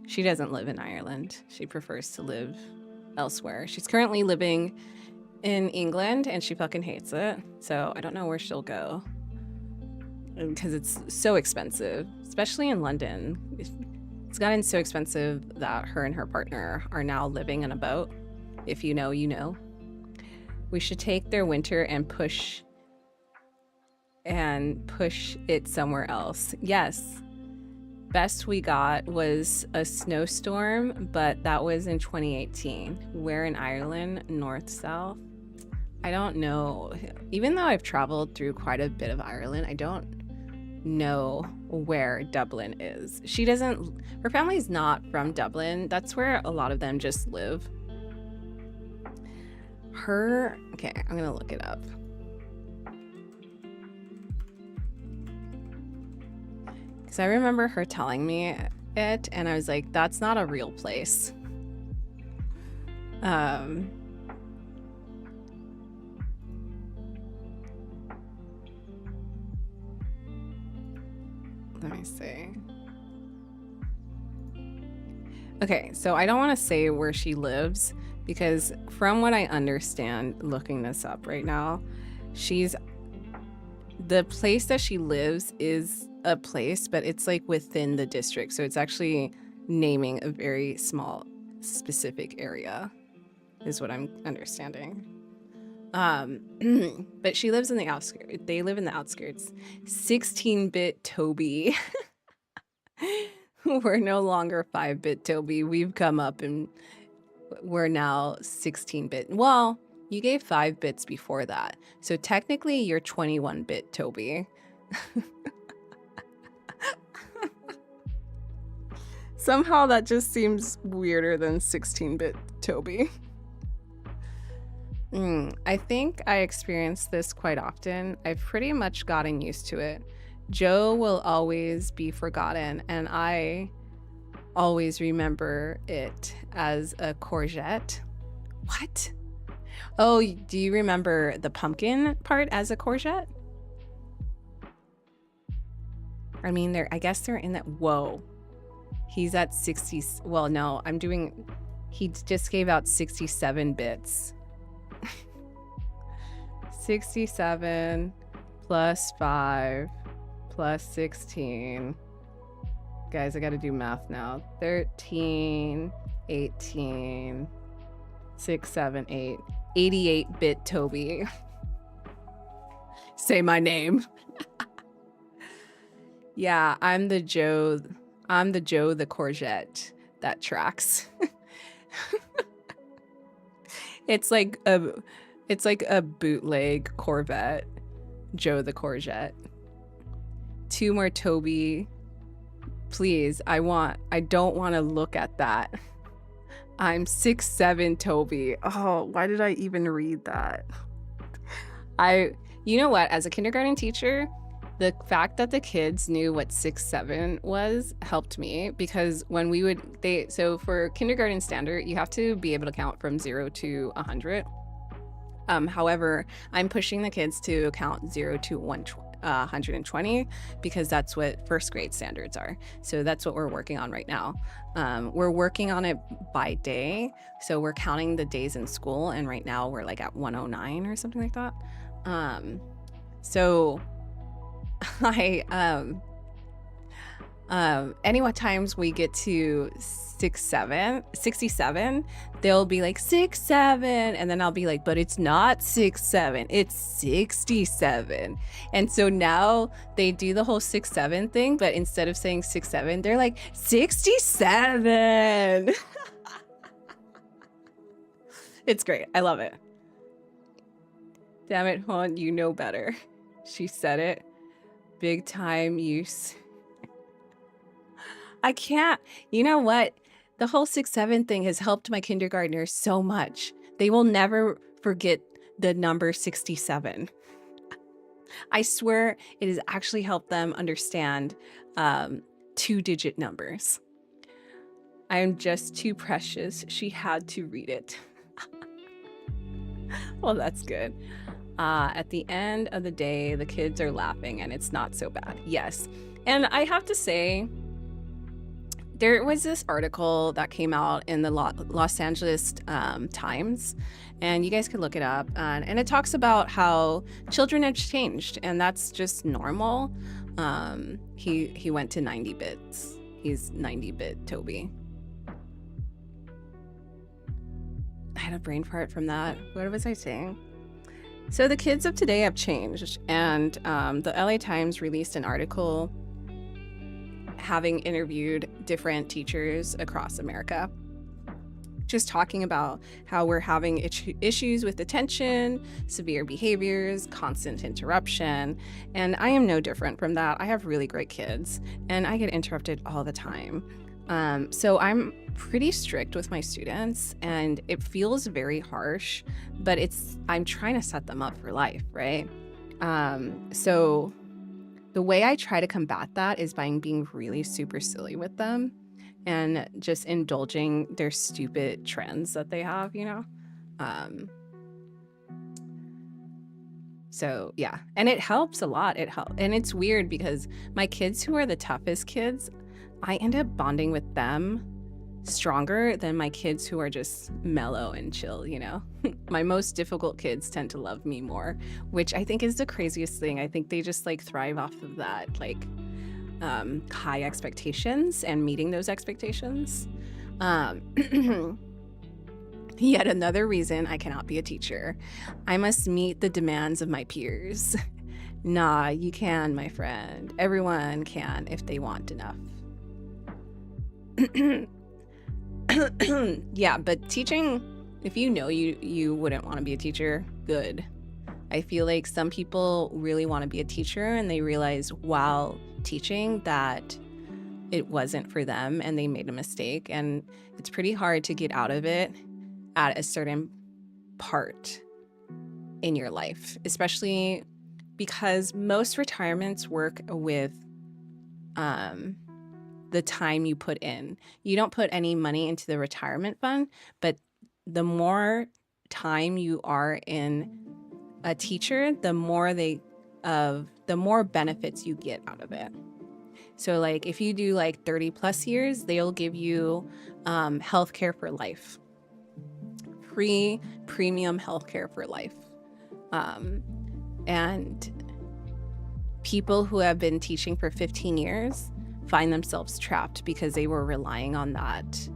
She doesn't live in Ireland. She prefers to live elsewhere. She's currently living in England and she fucking hates it. So I don't know where she'll go because it's so expensive, especially in London. It's gotten so expensive that her and her partner are now living in a boat. If you know, you know. We should take their winter and push it somewhere else. Yes. Best we got was a snowstorm, but that was in 2018. Where in Ireland? North, south? I don't know. Even though I've traveled through quite a bit of Ireland, I don't know where Dublin is. Her family's not from Dublin. That's where a lot of them just live. Okay, I'm gonna look it up. Because I remember her telling me it, and I was like, that's not a real place. Let me see. Okay, so I don't want to say where she lives because from what I understand, looking this up right now, the place that she lives is a place, but it's like within the district. So it's actually naming a very small, specific area, is what I'm understanding. But she lives in the outskirts. They live in the outskirts. 16-bit Toby. We're no longer 5-bit Toby. We've come up and we're now 16-bit. Well, you gave 5 bits before that. So technically you're 21-bit Toby. Somehow that just seems weirder than 16-bit Toby. I think I experience this quite often. I've pretty much gotten used to it. Joe will always be forgotten, and I always remember it as a courgette. What? Oh, do you remember the pumpkin part as a courgette? I mean, I guess they're in that. Whoa. He's at 60. Well, no, he just gave out 67 bits. 67 plus 5 plus 16. Guys, I gotta do math now. 13, 18, 6, 7, 8. 88-bit Toby. Say my name. Yeah, I'm the Joe the courgette that tracks. It's like a bootleg Corvette. Joe the courgette. 2 more Toby. Please, I don't want to look at that. I'm 6'7" Toby. Oh, why did I even read that? You know what? As a kindergarten teacher, the fact that the kids knew what 6'7" was helped me because when so for kindergarten standard, you have to be able to count from 0 to 100. However, I'm pushing the kids to count 0 to 120 because that's what first grade standards are. So that's what we're working on right now. We're working on it by day. So we're counting the days in school, and right now we're like at 109 or something like that. So Any times we get to 67, they'll be like 67, and then I'll be like, but it's not 67, it's 67. And so now they do the whole 6-7 thing, but instead of saying 6-7, they're like 67. It's great. I love it. Damn it, hon, you know better. She said it. Big time use. I can't. You know what? The whole 6-7 thing has helped my kindergartners so much. They will never forget the number 67. I swear it has actually helped them understand 2-digit numbers. I am just too precious. She had to read it. Well, that's good. At the end of the day, the kids are laughing and it's not so bad. Yes. And I have to say, there was this article that came out in the Los Angeles Times, and you guys could look it up. And it talks about how children have changed, and that's just normal. He went to 90 bits. He's 90-bit Toby. I had a brain fart from that. What was I saying? So the kids of today have changed, and the LA Times released an article having interviewed different teachers across America, just talking about how we're having issues with attention, severe behaviors, constant interruption. And I am no different from that. I have really great kids and I get interrupted all the time. So I'm pretty strict with my students and it feels very harsh, but I'm trying to set them up for life, right? So the way I try to combat that is by being really super silly with them and just indulging their stupid trends that they have, you know? So yeah, and it helps a lot. It helps. And it's weird because my kids who are the toughest kids, I end up bonding with them stronger than my kids who are just mellow and chill, you know? My most difficult kids tend to love me more, which I think is the craziest thing. I think they just like thrive off of that, like high expectations and meeting those expectations. Yet another reason I cannot be a teacher. I must meet the demands of my peers. Nah, you can, my friend. Everyone can if they want enough. Yeah, but teaching, if you know you wouldn't want to be a teacher, good. I feel like some people really want to be a teacher and they realize while teaching that it wasn't for them and they made a mistake, and it's pretty hard to get out of it at a certain part in your life, especially because most retirements work with the time you put in. You don't put any money into the retirement fund, but the more time you are in a teacher, the more benefits you get out of it. So like if you do like 30 plus years, they'll give you healthcare for life, free premium healthcare for life. And people who have been teaching for 15 years find themselves trapped because they were relying on that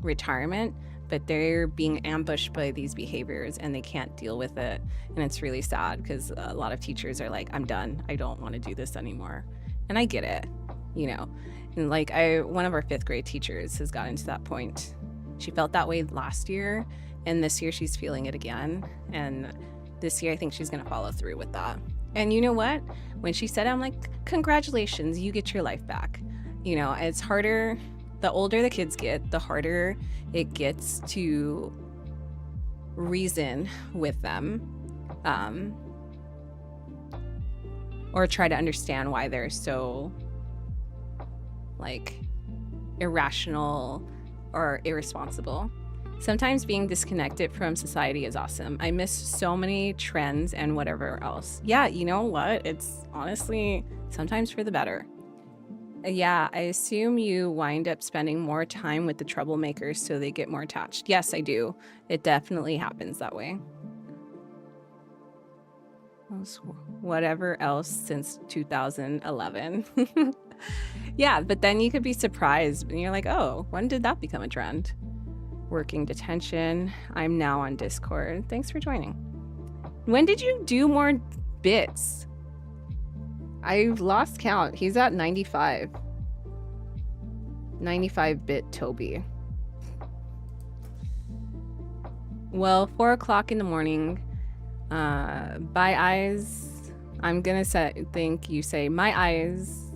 retirement, but they're being ambushed by these behaviors and they can't deal with it. And it's really sad because a lot of teachers are like, I'm done. I don't want to do this anymore. And I get it, you know. And like one of our 5th grade teachers has gotten to that point. She felt that way last year, and this year she's feeling it again. And this year I think she's going to follow through with that. And you know what? When she said it, I'm like, congratulations, you get your life back. You know, it's harder. The older the kids get, the harder it gets to reason with them, or try to understand why they're so like irrational or irresponsible. Sometimes being disconnected from society is awesome. I miss so many trends and whatever else. Yeah, you know what? It's honestly sometimes for the better. Yeah, I assume you wind up spending more time with the troublemakers so they get more attached. Yes, I do. It definitely happens that way. Whatever else since 2011. Yeah, but then you could be surprised and you're like, oh, when did that become a trend? Working detention. I'm now on Discord. Thanks for joining. When did you do more bits? I've lost count. He's at 95. 95-bit Toby. Well, 4 o'clock in the morning. By eyes, I'm gonna think you say my eyes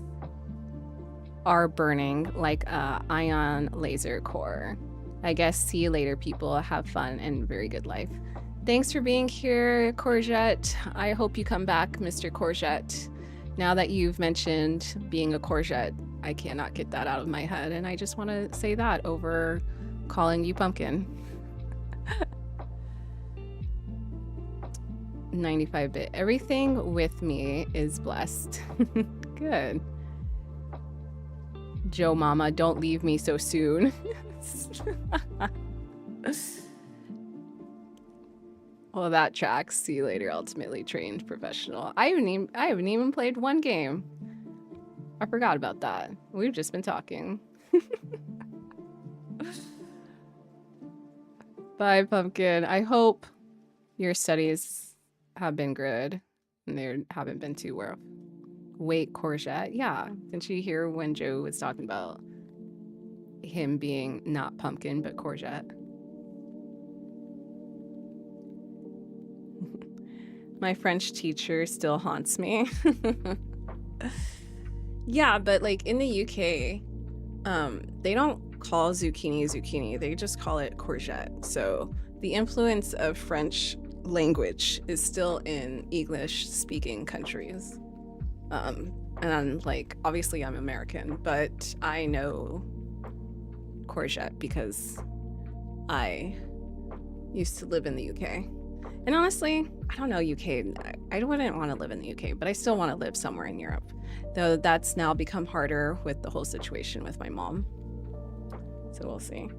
are burning like a ion laser core. I guess see you later, people. Have fun and very good life. Thanks for being here, Courgette. I hope you come back, Mr. Courgette. Now that you've mentioned being a courgette, I cannot get that out of my head, and I just want to say that over calling you pumpkin. 95-bit. Everything with me is blessed. Good. Joe Mama, don't leave me so soon. Well, that tracks. See you later, ultimately trained professional. I haven't even played one game. I forgot about that. We've just been talking. Bye, Pumpkin. I hope your studies have been good and they haven't been too rough. Wait, Courgette? Yeah. Didn't you hear when Joe was talking about him being not Pumpkin, but Courgette? My French teacher still haunts me. Yeah, but like in the UK, they don't call zucchini zucchini. They just call it courgette. So the influence of French language is still in English-speaking countries. And I'm like, obviously I'm American, but I know courgette because I used to live in the UK. And honestly, I don't know UK. I wouldn't want to live in the UK, but I still want to live somewhere in Europe. Though that's now become harder with the whole situation with my mom. So we'll see.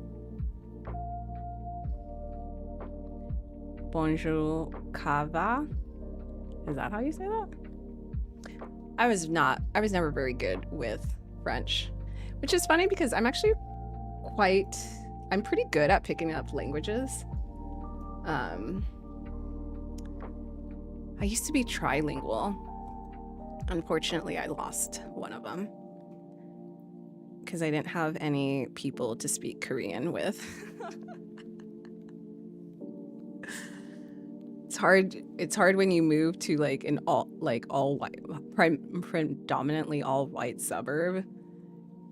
Bonjour, Kava. Is that how you say that? I was never very good with French, which is funny because I'm actually I'm pretty good at picking up languages. I used to be trilingual. Unfortunately, I lost one of them because I didn't have any people to speak Korean with. It's hard when you move to like an all white, predominantly all white suburb,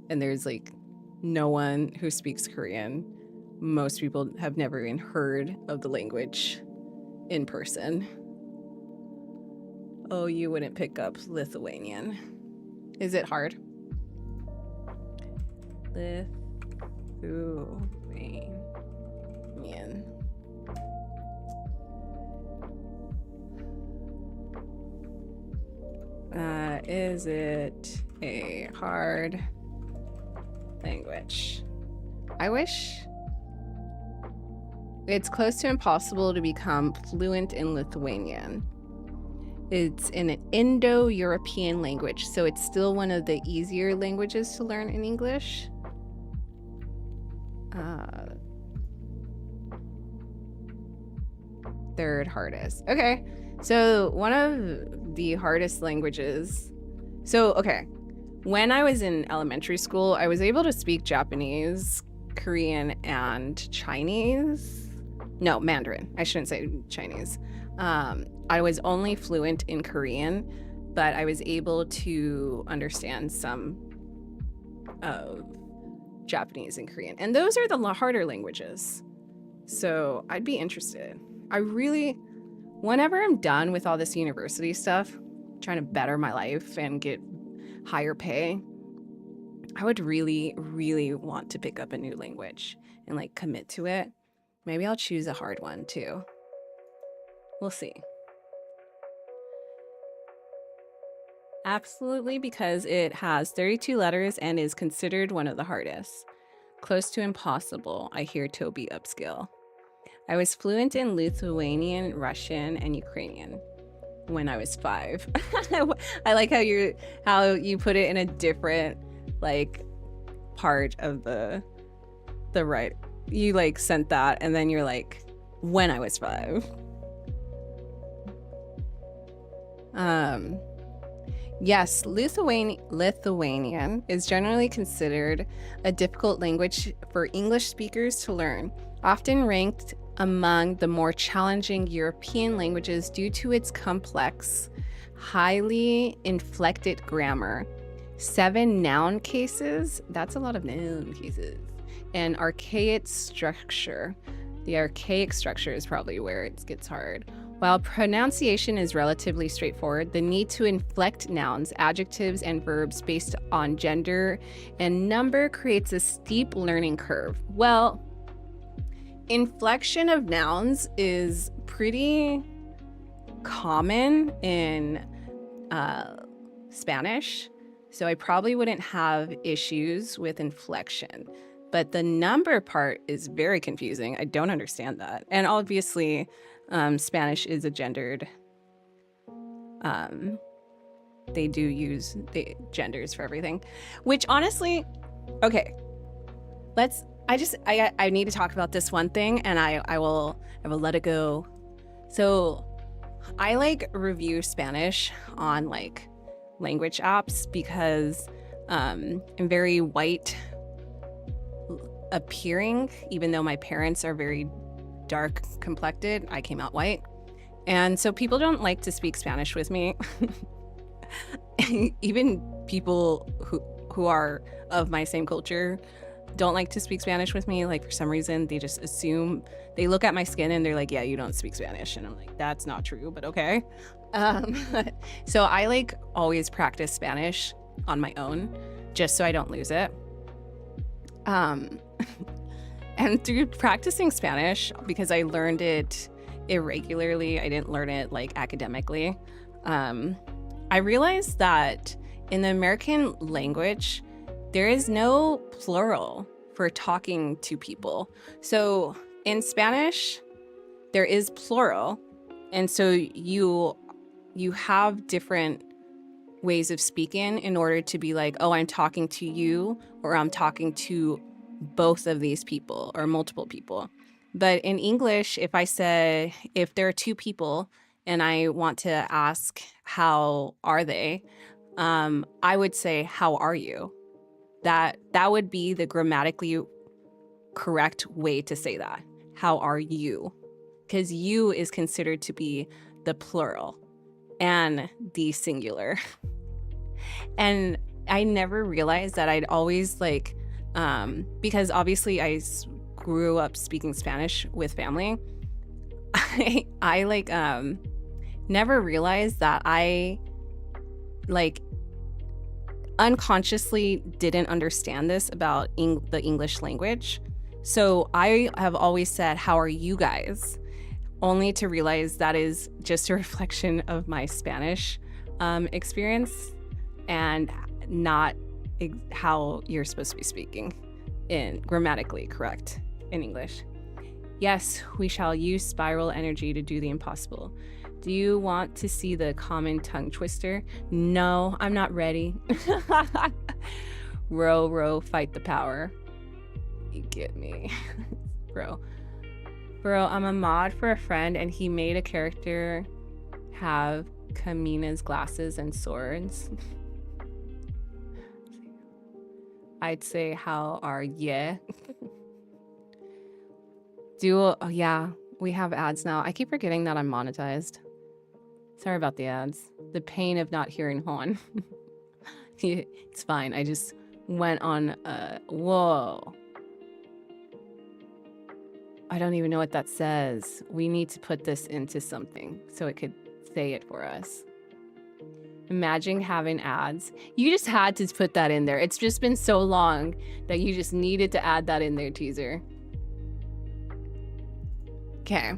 and there's like no one who speaks Korean. Most people have never even heard of the language in person. Oh, you wouldn't pick up Lithuanian. Is it hard? Lithuanian. Is it a hard language? I wish. It's close to impossible to become fluent in Lithuanian. It's an Indo-European language, so it's still one of the easier languages to learn in English. Third hardest. Okay, so one of the hardest languages. So, okay, when I was in elementary school, I was able to speak Japanese, Korean, and Chinese. No, Mandarin. I shouldn't say Chinese. I was only fluent in Korean, but I was able to understand some of Japanese and Korean. And those are the harder languages. So I'd be interested. Whenever I'm done with all this university stuff, trying to better my life and get higher pay, I would really, really want to pick up a new language and like commit to it. Maybe I'll choose a hard one too. We'll see. Absolutely, because it has 32 letters and is considered one of the hardest. Close to impossible, I hear Toby upskill. I was fluent in Lithuanian, Russian, and Ukrainian. when I was 5. I like how you put it in a different like part of the right. You like sent that and then you're like when I was 5. Yes, Lithuanian is generally considered a difficult language for English speakers to learn, often ranked among the more challenging European languages due to its complex, highly inflected grammar, 7 noun cases, that's a lot of noun cases, and archaic structure. The archaic structure is probably where it gets hard. While pronunciation is relatively straightforward, the need to inflect nouns, adjectives, and verbs based on gender and number creates a steep learning curve. Well, inflection of nouns is pretty common in Spanish, so I probably wouldn't have issues with inflection. But the number part is very confusing. I don't understand that. And obviously, Spanish is a gendered. They do use the genders for everything, which honestly, okay. I need to talk about this one thing, and I will let it go. So, I like review Spanish on like language apps because I'm very white appearing, even though my parents are very dark complected. I came out white, and so people don't like to speak Spanish with me. Even people who are of my same culture don't like to speak Spanish with me. Like for some reason they just assume, they look at my skin and they're like, yeah, you don't speak Spanish, and I'm like, that's not true, but okay. So I like always practice Spanish on my own just so I don't lose it. And through practicing Spanish, because I learned it irregularly, I didn't learn it like academically, I realized that in the American language, there is no plural for talking to people. So in Spanish, there is plural. And so you have different ways of speaking in order to be like, oh, I'm talking to you, or I'm talking to both of these people or multiple people. But in English, if there are 2 people and I want to ask how are they, I would say, how are you? That would be the grammatically correct way to say that. How are you? Because you is considered to be the plural and the singular. And I never realized that. I'd always like, because obviously I grew up speaking Spanish with family. I like never realized that I like unconsciously didn't understand this about the English language. So I have always said, how are you guys? Only to realize that is just a reflection of my Spanish experience and not how you're supposed to be speaking in grammatically correct in English. Yes, we shall use spiral energy to do the impossible. Do you want to see the common tongue twister? No, I'm not ready. Row, row, fight the power. You get me. Bro, I'm a mod for a friend and he made a character have Kamina's glasses and swords. I'd say, how are ya? Oh yeah, we have ads now. I keep forgetting that I'm monetized. Sorry about the ads. The pain of not hearing Juan. It's fine. I just went on whoa. I don't even know what that says. We need to put this into something so it could say it for us. Imagine having ads. You just had to put that in there. It's just been so long that you just needed to add that in there, teaser. Okay.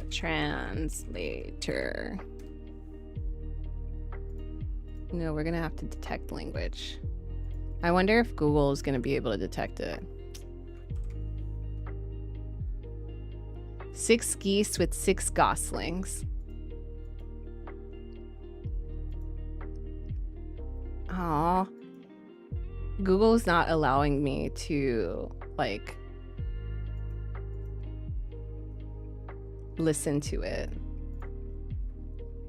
Translator. No, we're gonna have to detect language. I wonder if Google is gonna be able to detect it. 6 geese with 6 goslings. Google's not allowing me to like listen to it.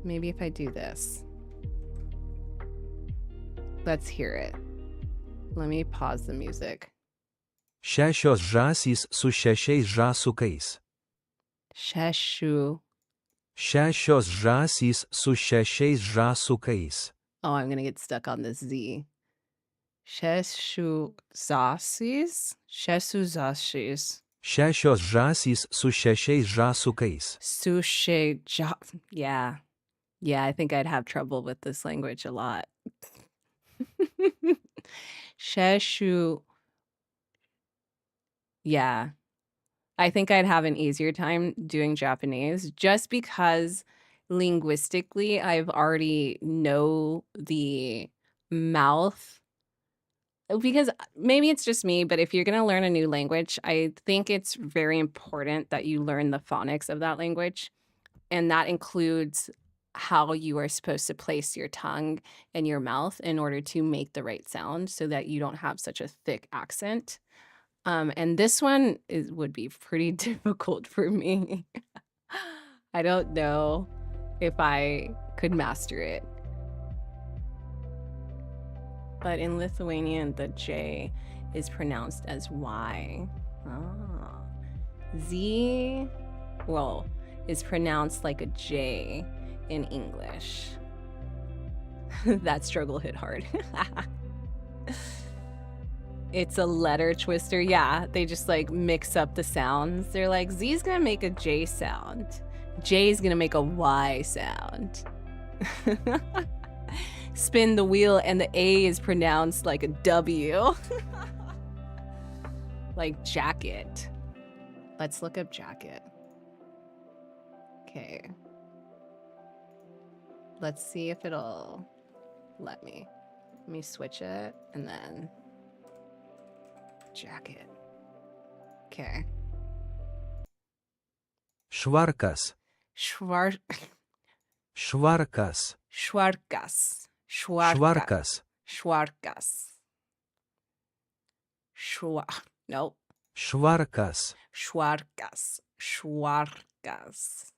Maybe if I do this. Let's hear it. Let me pause the music. Šešios žąsys su šešiais žąsukais. Sheshu. Šešios žąsys su šešiais žąsukais. Oh, I'm gonna get stuck on this Z. Sheshu Zasis? Shesu Zasis. Šešios žąsys su šešiais žąsukais. Sushe ja. Yeah. Yeah, I think I'd have trouble with this language a lot. Sheshu. Yeah. I think I'd have an easier time doing Japanese just because linguistically I've already know the mouth. Because maybe it's just me, but if you're going to learn a new language, I think it's very important that you learn the phonics of that language. And that includes how you are supposed to place your tongue and your mouth in order to make the right sound so that you don't have such a thick accent. And this one would be pretty difficult for me. I don't know if I could master it. But in Lithuanian, the J is pronounced as Y. Ah. Z, well, is pronounced like a J in English. That struggle hit hard. It's a letter twister. Yeah, they just like mix up the sounds. They're like, Z's gonna make a J sound. J's gonna make a Y sound. Spin the wheel and the A is pronounced like a W. Like jacket. Let's look up jacket. Okay. Let's see if it'll let me. Let me switch it and then jacket. Okay. Švarkas. Švarkas. Švarkas. Švarkas. Švarkas. Švarkas. Nope. Švarkas. Švarkas. Švarkas.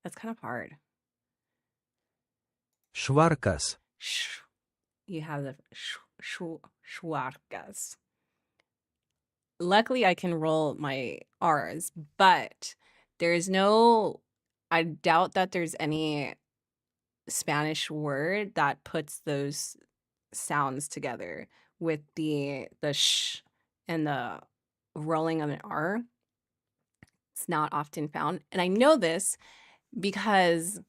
That's kind of hard. Švarkas. You have the švarkas. Luckily, I can roll my R's, but there's no, I doubt that there's any Spanish word that puts those sounds together with the sh and the rolling of an R. It's not often found. And I know this because,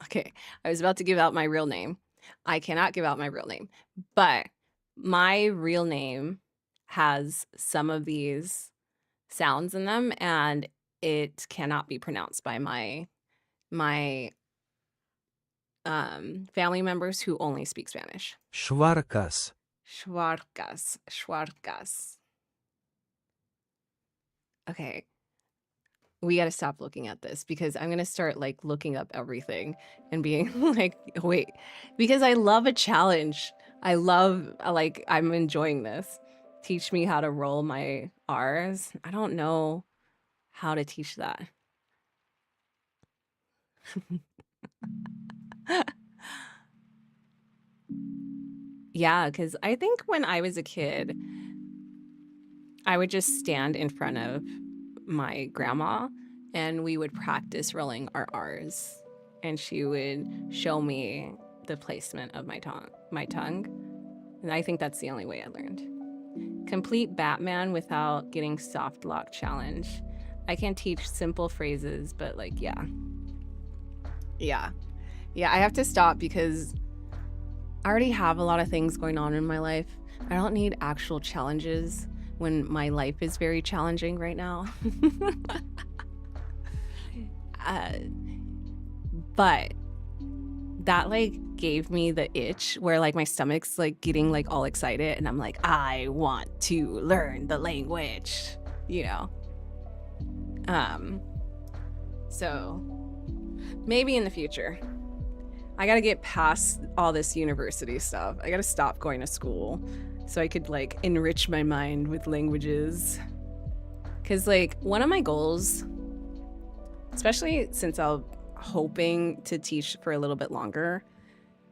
okay, I was about to give out my real name. I cannot give out my real name, but my real name has some of these sounds in them and it cannot be pronounced by my family members who only speak Spanish. Švarkas. Švarkas. Švarkas. Okay. We got to stop looking at this because I'm going to start like looking up everything and being like, wait, because I love a challenge. I love, like, I'm enjoying this. Teach me how to roll my R's. I don't know how to teach that. Yeah, because I think when I was a kid, I would just stand in front of my grandma and we would practice rolling our R's. And she would show me the placement of my tongue. And I think that's the only way I learned. Complete Batman without getting soft lock challenge. I can teach simple phrases, but like, yeah. Yeah, I have to stop because I already have a lot of things going on in my life. I don't need actual challenges when my life is very challenging right now. But that like gave me the itch where like my stomach's like getting like all excited and I'm like, I want to learn the language, you know? So maybe in the future. I gotta get past all this university stuff. I gotta stop going to school so I could like enrich my mind with languages. Cause like one of my goals, especially since I'm hoping to teach for a little bit longer,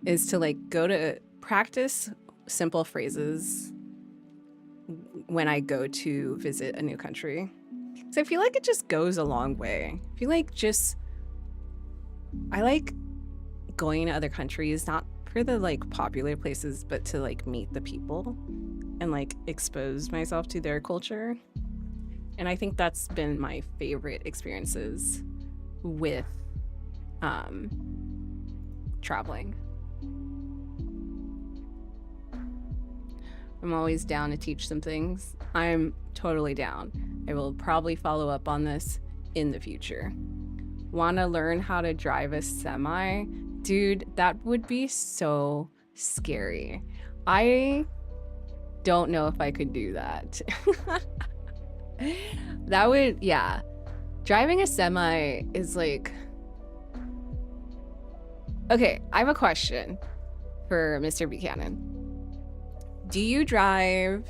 is to like go to practice simple phrases when I go to visit a new country. So I feel like it just goes a long way. I feel like I like going to other countries, not for the like popular places, but to like meet the people and like expose myself to their culture. And I think that's been my favorite experiences with traveling. I'm always down to teach some things. I'm totally down. I will probably follow up on this in the future. Want to learn how to drive a semi? Dude, that would be so scary. I don't know if I could do that. That would, yeah. Driving a semi is like... Okay, I have a question for Mr. Buchanan. Do you drive...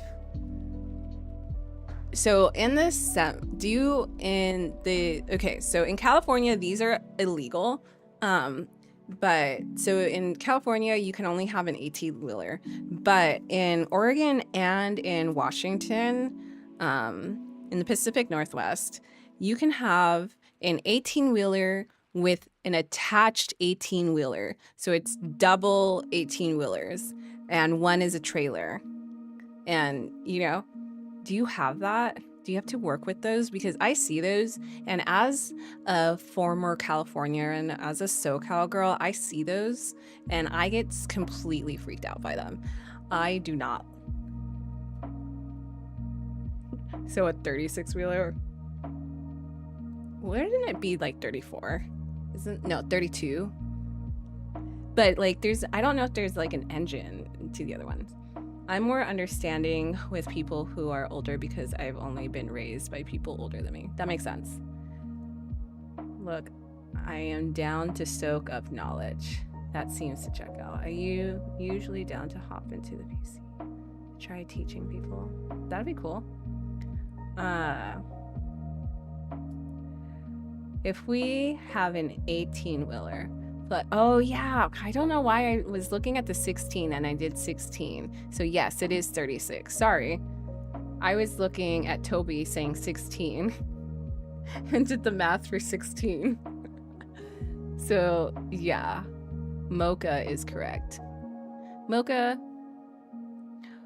So in this, okay, so in California, these are illegal. But so in California, you can only have an 18-wheeler. But in Oregon and in Washington, in the Pacific Northwest, you can have an 18-wheeler with an attached 18-wheeler. So it's double 18-wheelers, and one is a trailer. And, you know, do you have that? Do you have to work with those? Because I see those, and as a former Californian, as a SoCal girl, I see those, and I get completely freaked out by them. I do not. So a 36-wheeler, wouldn't it be like 34? No, 32. But like I don't know if there's like an engine to the other ones. I'm more understanding with people who are older because I've only been raised by people older than me. That makes sense. Look, I am down to soak up knowledge. That seems to check out. Are you usually down to hop into the PC? Try teaching people. That'd be cool. If we have an 18-wheeler, but oh yeah, I don't know why I was looking at the 16 and I did 16. So yes, it is 36. Sorry. I was looking at Toby saying 16 and did the math for 16. So yeah, Mocha is correct. Mocha.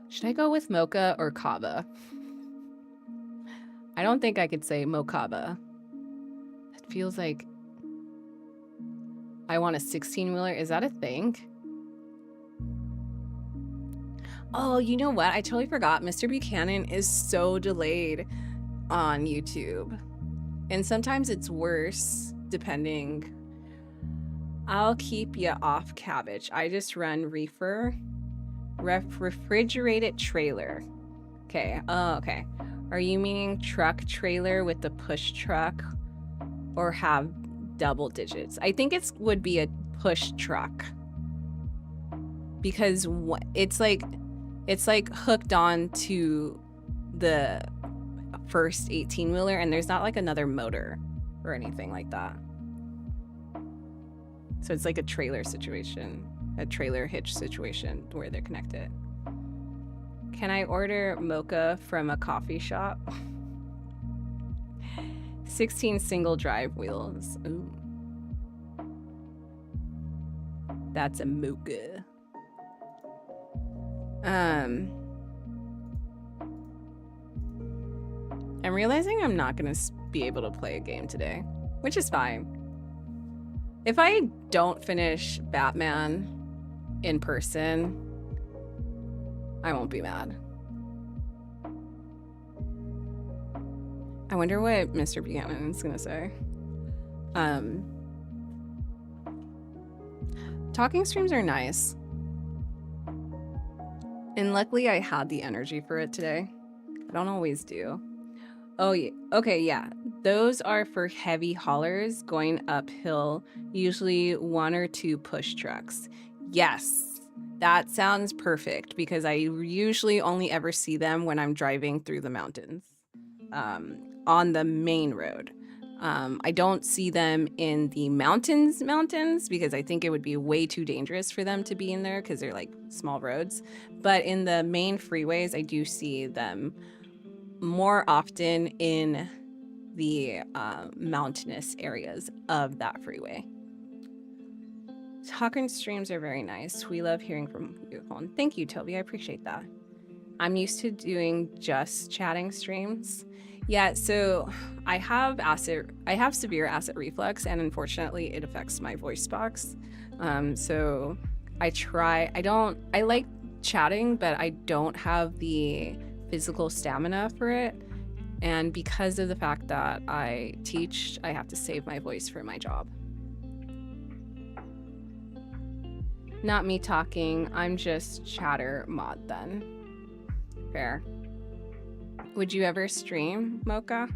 Should I go with Mocha or Kava? I don't think I could say Mokaba. That feels like I want a 16-wheeler. Is that a thing? Oh, you know what? I totally forgot. Mr. Buchanan is so delayed on YouTube. And sometimes it's worse, depending. I'll keep you off cabbage. I just run reefer. Refrigerated trailer. Okay. Oh, okay. Are you meaning truck trailer with the push truck or have double digits? I think it would be a push truck because it's like hooked on to the first 18-wheeler and there's not like another motor or anything like that. So it's like a trailer situation, a trailer hitch situation where they're connected. Can I order mocha from a coffee shop? 16 single drive wheels. Ooh. That's a mocha. I'm realizing I'm not gonna be able to play a game today, which is fine. If I don't finish Batman in person, I won't be mad. I wonder what Mr. Buchanan is gonna say. Talking streams are nice. And luckily I had the energy for it today. I don't always do. Oh, yeah. Okay, yeah. Those are for heavy haulers going uphill, usually 1 or 2 push trucks. Yes, that sounds perfect because I usually only ever see them when I'm driving through the mountains, on the main road. I don't see them in the mountains because I think it would be way too dangerous for them to be in there because they're like small roads. But in the main freeways, I do see them more often in the mountainous areas of that freeway. Talking streams are very nice. We love hearing from you. Thank you, Toby. I appreciate that. I'm used to doing just chatting streams. Yeah, so I have severe acid reflux, and unfortunately it affects my voice box. So I like chatting, but I don't have the physical stamina for it. And because of the fact that I teach, I have to save my voice for my job. Not me talking, I'm just chatter mod then. Fair. Would you ever stream, Mocha?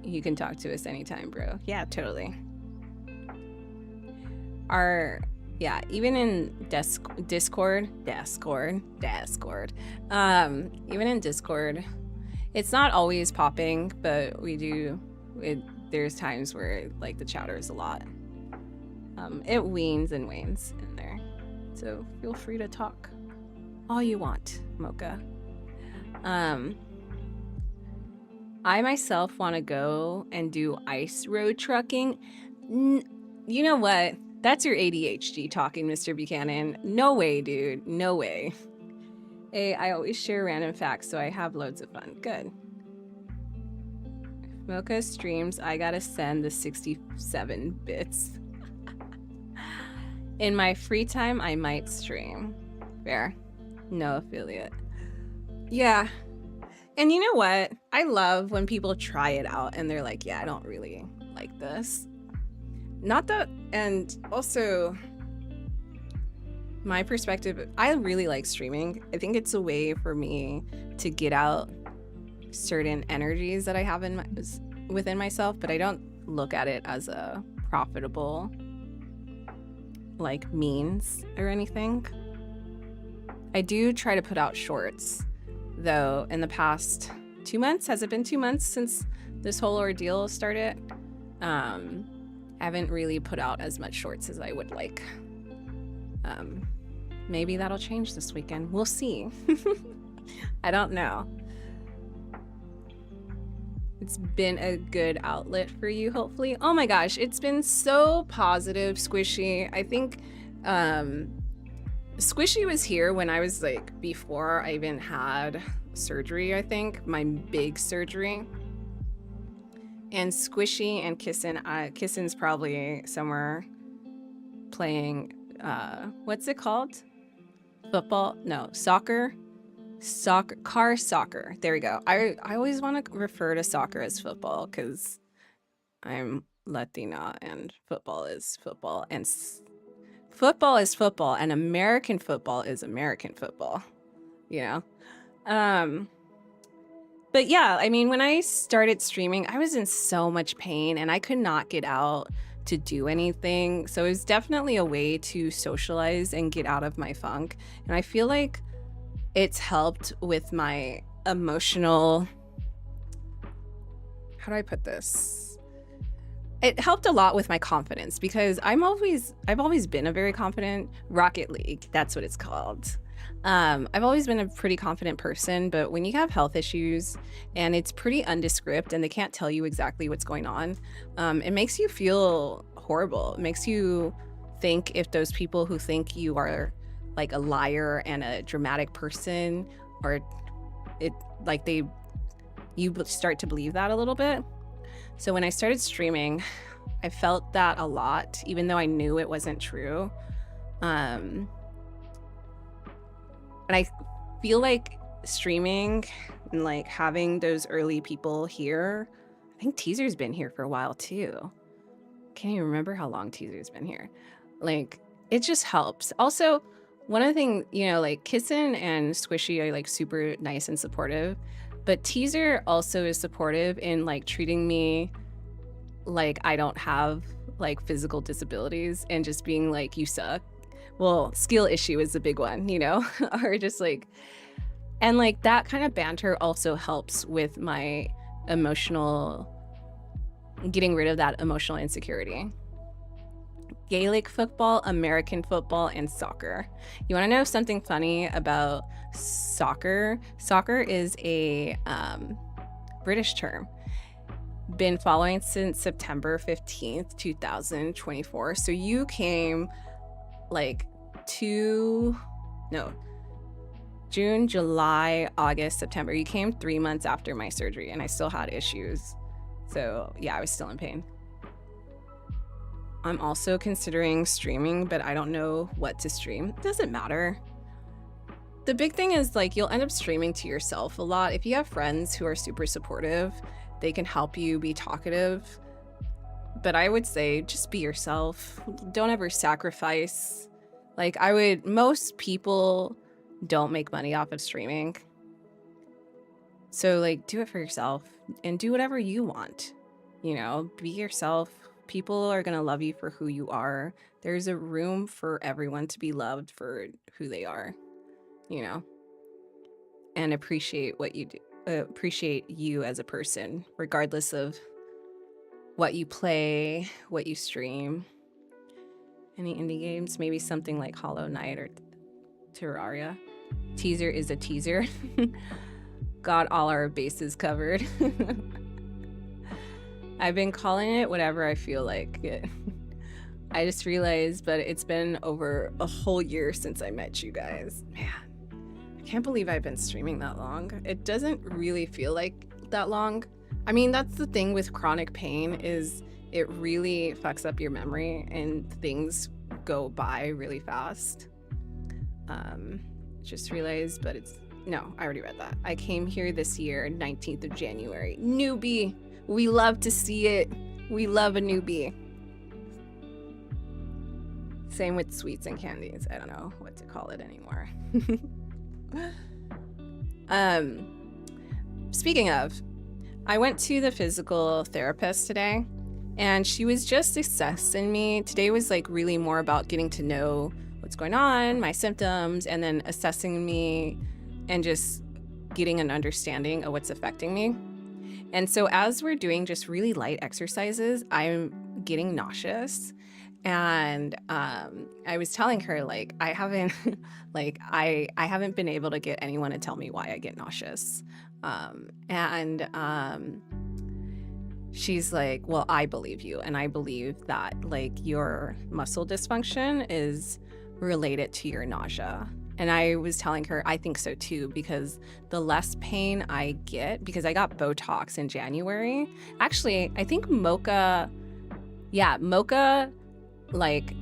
You can talk to us anytime, bro. Yeah, totally. Even in Discord, even in Discord, it's not always popping, but there's times where like the chatter is a lot. It weans and wanes in there, so feel free to talk all you want, Mocha. I myself want to go and do ice road trucking. You know what? That's your ADHD talking, Mr. Buchanan. No way, dude. No way. Hey, I always share random facts, so I have loads of fun. Good. If Mocha streams, I gotta send the 67 bits. In my free time, I might stream. Fair. No affiliate. Yeah. And you know what? I love when people try it out and they're like, yeah, I don't really like this. Not that, and also my perspective, I really like streaming. I think it's a way for me to get out certain energies that I have within myself, but I don't look at it as a profitable like means or anything. I do try to put out shorts, though. In the past 2 months, has it been 2 months since this whole ordeal started? I haven't really put out as much shorts as I would like. Maybe that'll change this weekend. We'll see. I don't know. It's been a good outlet for you, hopefully. Oh my gosh, it's been so positive, Squishy. I think Squishy was here when I was like, before I even had surgery, I think, my big surgery. And Squishy and Kissin's probably somewhere playing, what's it called? Football? No, soccer? Car soccer. There we go. I always want to refer to soccer as football because I'm Latina and football is football. And football is football and American football is American football, you know? But yeah, I mean, when I started streaming, I was in so much pain and I could not get out to do anything. So it was definitely a way to socialize and get out of my funk. And I feel like it's helped with my emotional, how do I put this? It helped a lot with my confidence because I've always been a very confident Rocket League. That's what it's called. I've always been a pretty confident person, but when you have health issues and it's pretty undescript and they can't tell you exactly what's going on, it makes you feel horrible. It makes you think if those people who think you are like a liar and a dramatic person, or you start to believe that a little bit. So when I started streaming, I felt that a lot, even though I knew it wasn't true. And I feel like streaming and like having those early people here, I think Teaser's been here for a while too. Can't even remember how long Teaser's been here. Like, it just helps. Also, one of the things, you know, like Kissin and Squishy are like super nice and supportive. But Teaser also is supportive in like treating me like I don't have like physical disabilities and just being like, you suck. Well, skill issue is a big one, you know, or just like, and like that kind of banter also helps with my emotional, getting rid of that emotional insecurity. Gaelic football, American football, and soccer. You want to know something funny about soccer? Soccer is a British term. Been following since September 15th, 2024. So you came like June, July, August, September. You came 3 months after my surgery and I still had issues. So yeah, I was still in pain. I'm also considering streaming, but I don't know what to stream. It doesn't matter. The big thing is like you'll end up streaming to yourself a lot. If you have friends who are super supportive, they can help you be talkative. But I would say just be yourself. Don't ever sacrifice. Like most people don't make money off of streaming. So like do it for yourself and do whatever you want. You know, be yourself. People are going to love you for who you are. There's a room for everyone to be loved for who they are, you know, and appreciate what you do, appreciate you as a person, regardless of what you play, what you stream. Any indie games, maybe something like Hollow Knight or Terraria. Teaser is a teaser. Got all our bases covered. I've been calling it whatever I feel like it. I just realized, but it's been over a whole year since I met you guys. Man, I can't believe I've been streaming that long. It doesn't really feel like that long. I mean, that's the thing with chronic pain is it really fucks up your memory and things go by really fast. Just realized, but no, I already read that. I came here this year, 19th of January. Newbie. We love to see it. We love a newbie. Same with sweets and candies. I don't know what to call it anymore. Speaking of, I went to the physical therapist today and she was just assessing me. Today was like really more about getting to know what's going on, my symptoms, and then assessing me and just getting an understanding of what's affecting me. And so as we're doing just really light exercises, I'm getting nauseous. And I was telling her like I haven't I haven't been able to get anyone to tell me why I get nauseous. She's like, well, I believe you. And I believe that like your muscle dysfunction is related to your nausea. And I was telling her, I think so too, because the less pain I get, because I got Botox in January. Actually, I think Mocha like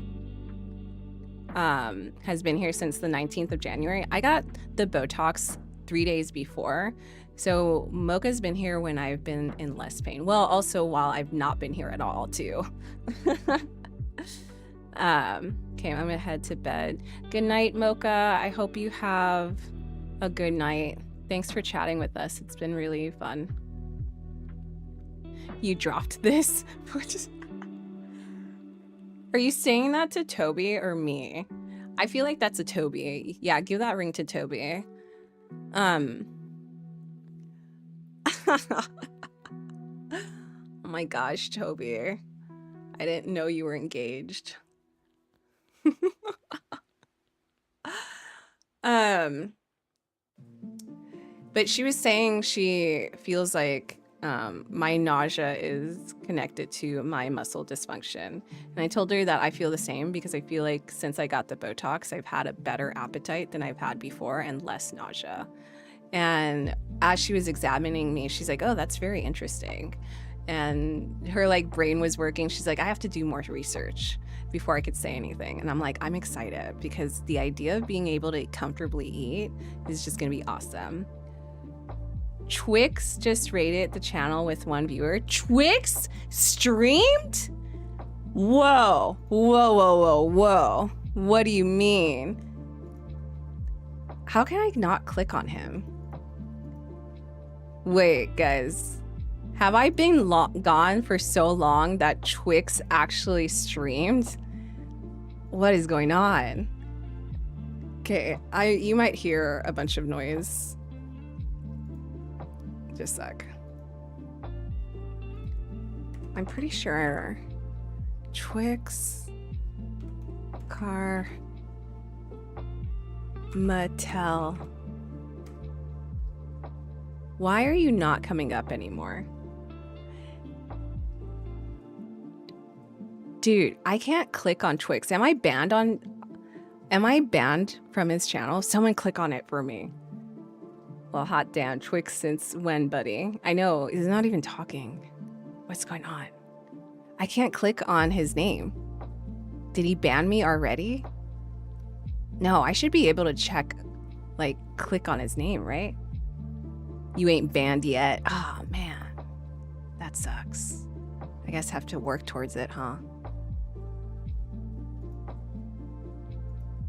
has been here since the 19th of January. I got the Botox 3 days before. So Mocha's been here when I've been in less pain. Well, also while I've not been here at all too. Okay, I'm gonna head to bed. Good night, Mocha. I hope you have a good night. Thanks for chatting with us. It's been really fun. You dropped this? Are you saying that to Toby or me? I feel like that's a Toby. Yeah, give that ring to Toby. Oh my gosh, Toby. I didn't know you were engaged. But she was saying she feels like my nausea is connected to my muscle dysfunction. And I told her that I feel the same because I feel like since I got the Botox, I've had a better appetite than I've had before and less nausea. And as she was examining me, she's like, oh, that's very interesting. And her like brain was working. She's like, I have to do more research before I could say anything. And I'm like, I'm excited because the idea of being able to comfortably eat is just gonna be awesome. Twix just rated the channel with 1 viewer. Twix streamed? Whoa, whoa, whoa, whoa, whoa. What do you mean? How can I not click on him? Wait, guys. Have I been gone for so long that Twix actually streamed? What is going on? Okay, you might hear a bunch of noise. Just a sec. I'm pretty sure Twix, car, Mattel. Why are you not coming up anymore? Dude, I can't click on Twix. Am I banned from his channel? Someone click on it for me. Well, hot damn, Twix since when, buddy? I know, he's not even talking. What's going on? I can't click on his name. Did he ban me already? No, I should be able to check, like, click on his name, right? You ain't banned yet. Oh, man. That sucks. I guess have to work towards it, huh?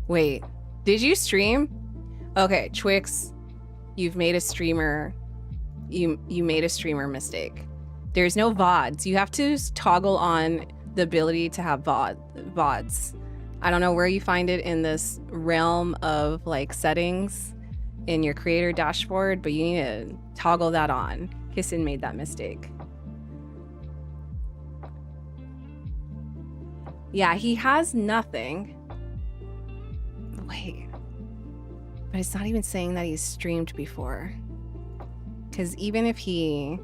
Wait, did you stream? Okay, Twix, you've made a streamer. You made a streamer mistake. There's no VODs. You have to toggle on the ability to have VODs. I don't know where you find it in this realm of like settings in your creator dashboard, but you need to toggle that on. Kissin made that mistake. Yeah, he has nothing. Wait, but it's not even saying that he's streamed before. Because even if he...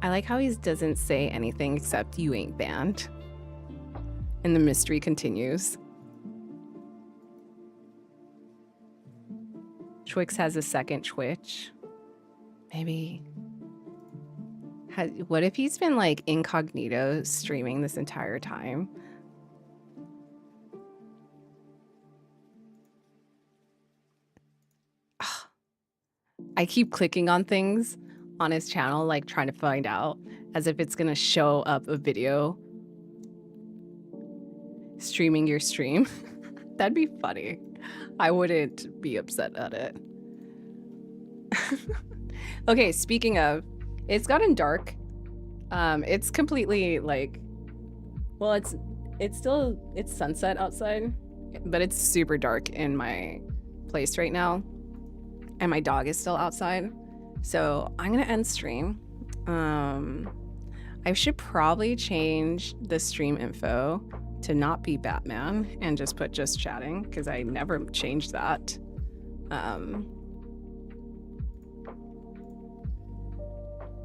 I like how he doesn't say anything except you ain't banned. And the mystery continues. Twix has a second Twitch. Maybe... What if he's been like incognito streaming this entire time? I keep clicking on things on his channel, like trying to find out as if it's gonna show up a video streaming your stream. That'd be funny. I wouldn't be upset at it. Okay, speaking of, it's gotten dark. It's completely like, well, it's sunset outside, but it's super dark in my place right now. And my dog is still outside. So I'm gonna end stream. I should probably change the stream info to not be Batman and just put just chatting, because I never changed that.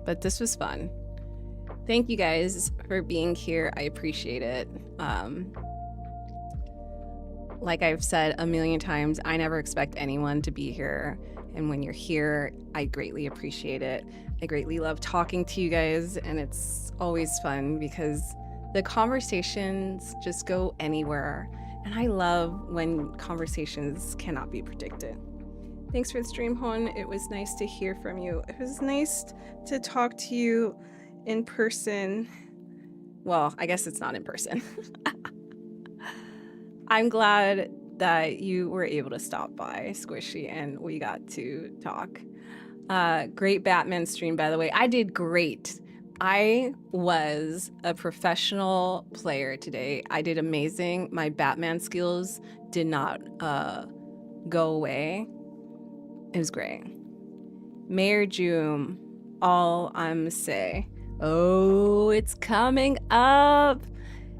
But this was fun. Thank you guys for being here. I appreciate it. Like I've said a million times, I never expect anyone to be here. And when you're here, I greatly appreciate it. I greatly love talking to you guys, and it's always fun because the conversations just go anywhere. And I love when conversations cannot be predicted. Thanks for the stream, Hon. It was nice to hear from you. It was nice to talk to you in person. Well, I guess it's not in person. I'm glad that you were able to stop by, Squishy, and we got to talk. Great Batman stream, by the way. I did great. I was a professional player today. I did amazing. My Batman skills did not go away. It was great. Mayor Joom, all I'm say. Oh, it's coming up.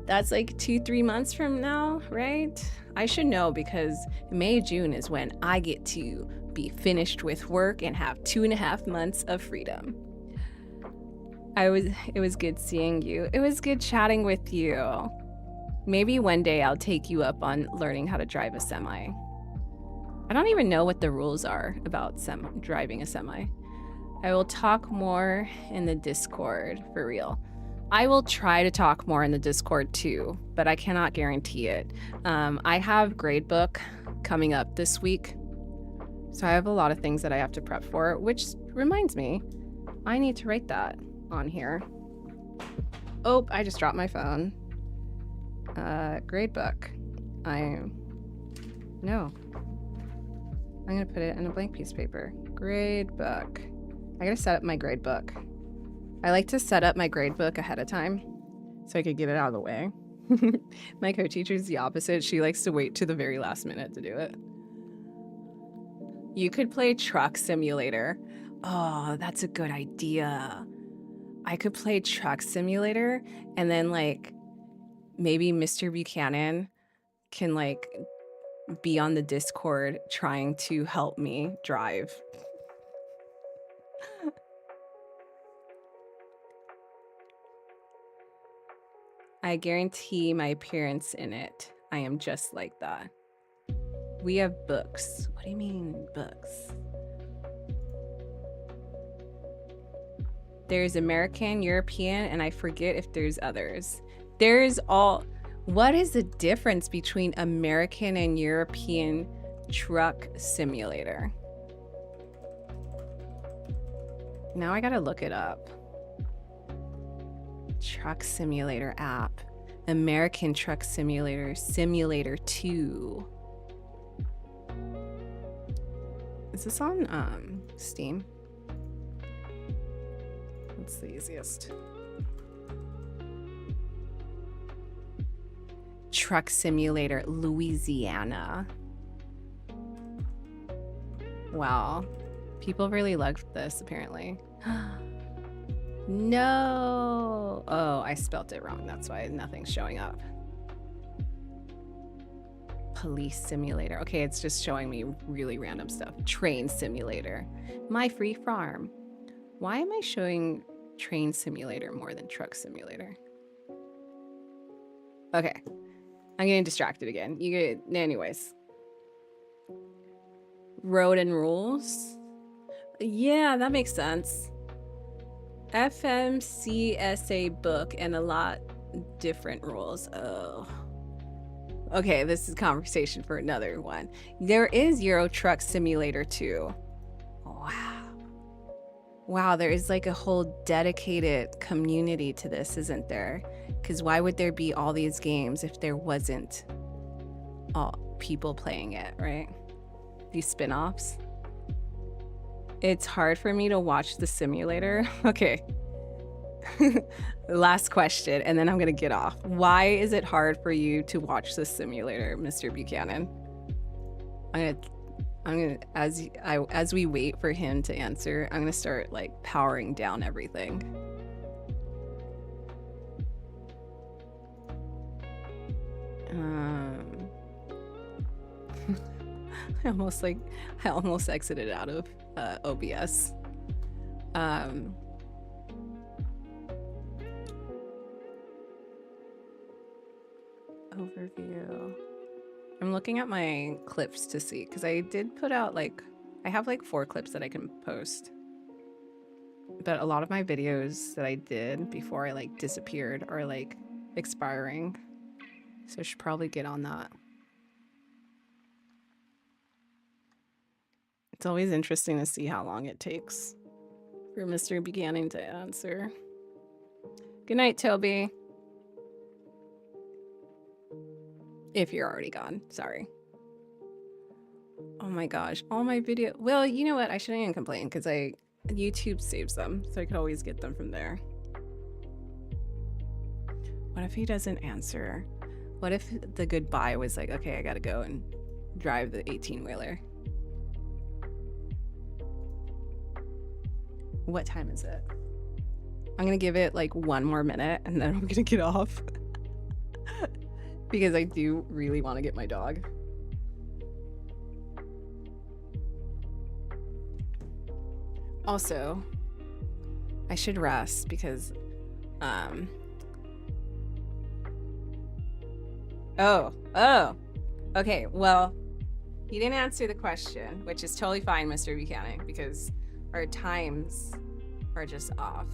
That's like 2-3 months from now, right? I should know because May, June is when I get to be finished with work and have 2.5 months of freedom. It was good seeing you. It was good chatting with you. Maybe one day I'll take you up on learning how to drive a semi. I don't even know what the rules are about driving a semi. I will talk more in the Discord, for real. I will try to talk more in the Discord too, but I cannot guarantee it. I have gradebook coming up this week, so I have a lot of things that I have to prep for, which reminds me, I need to write that on here. Oh, I just dropped my phone. Gradebook. No. I'm going to put it in a blank piece of paper. Grade book. I got to set up my grade book. I like to set up my grade book ahead of time so I could get it out of the way. My co-teacher's the opposite. She likes to wait to the very last minute to do it. You could play Truck Simulator. Oh, that's a good idea. I could play Truck Simulator, and then like maybe Mr. Buchanan can like be on the Discord trying to help me drive. I guarantee my appearance in it. I am just like that. We have books. What do you mean books? There's American, European, and I forget if there's others. There's all... What is the difference between American and European Truck Simulator? Now I gotta look it up. Truck Simulator app. American Truck Simulator, Simulator 2. Is this on Steam? That's the easiest. Truck Simulator, Louisiana. Wow. People really loved this, apparently. No. Oh, I spelt it wrong. That's why nothing's showing up. Police Simulator. Okay, it's just showing me really random stuff. Train Simulator. My Free Farm. Why am I showing Train Simulator more than Truck Simulator? Okay. I'm getting distracted again. Anyways. Road and Rules. Yeah, that makes sense. FMCSA book and a lot different rules. Oh. Okay, this is conversation for another one. There is Euro Truck Simulator 2. Wow. Wow, there is like a whole dedicated community to this, isn't there? Because why would there be all these games if there wasn't all people playing it, right? These spin-offs. It's hard for me to watch the simulator. Okay. Last question, and then I'm gonna get off. Why is it hard for you to watch the simulator, Mr. Buchanan? I'm gonna as we wait for him to answer, I'm gonna start like powering down everything. I almost exited out of OBS. Overview. I'm looking at my clips to see, because I did put out like, I have like 4 clips that I can post. But a lot of my videos that I did before I like disappeared are like expiring. So I should probably get on that. It's always interesting to see how long it takes for Mr. Buchanan to answer. Good night, Toby. If you're already gone, sorry. Oh my gosh, all my video. Well, you know what? I shouldn't even complain because YouTube saves them, so I could always get them from there. What if he doesn't answer? What if the goodbye was like, okay, I gotta go and drive the 18-wheeler? What time is it? I'm gonna give it like 1 more minute and then I'm gonna get off. Because I do really want to get my dog. Also, I should rest because okay, well, you didn't answer the question, which is totally fine, Mr. Buchanan, because our times are just off.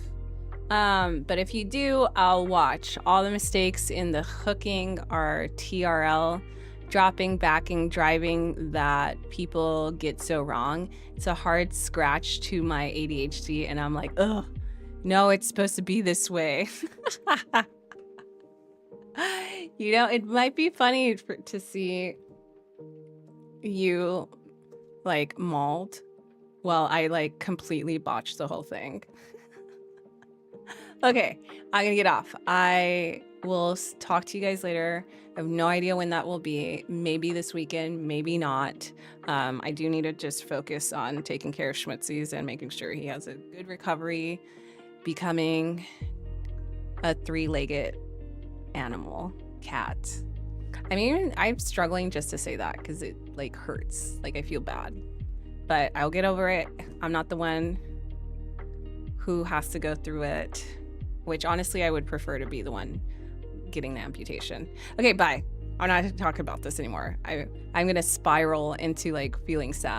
But if you do, I'll watch. All the mistakes in the hooking are TRL, dropping, backing, driving that people get so wrong. It's a hard scratch to my ADHD, and I'm like, ugh, no, it's supposed to be this way. You know, it might be funny to see you like mauled. Well, I like completely botched the whole thing. Okay, I'm gonna get off. I will talk to you guys later. I have no idea when that will be. Maybe this weekend, maybe not. I do need to just focus on taking care of Schmutzies and making sure he has a good recovery, becoming a 3-legged animal cat. I mean, I'm struggling just to say that because it like hurts. Like I feel bad, but I'll get over it. I'm not the one who has to go through it, which honestly, I would prefer to be the one getting the amputation. Okay, bye. I'm not talking about this anymore. I'm gonna spiral into like feeling sad.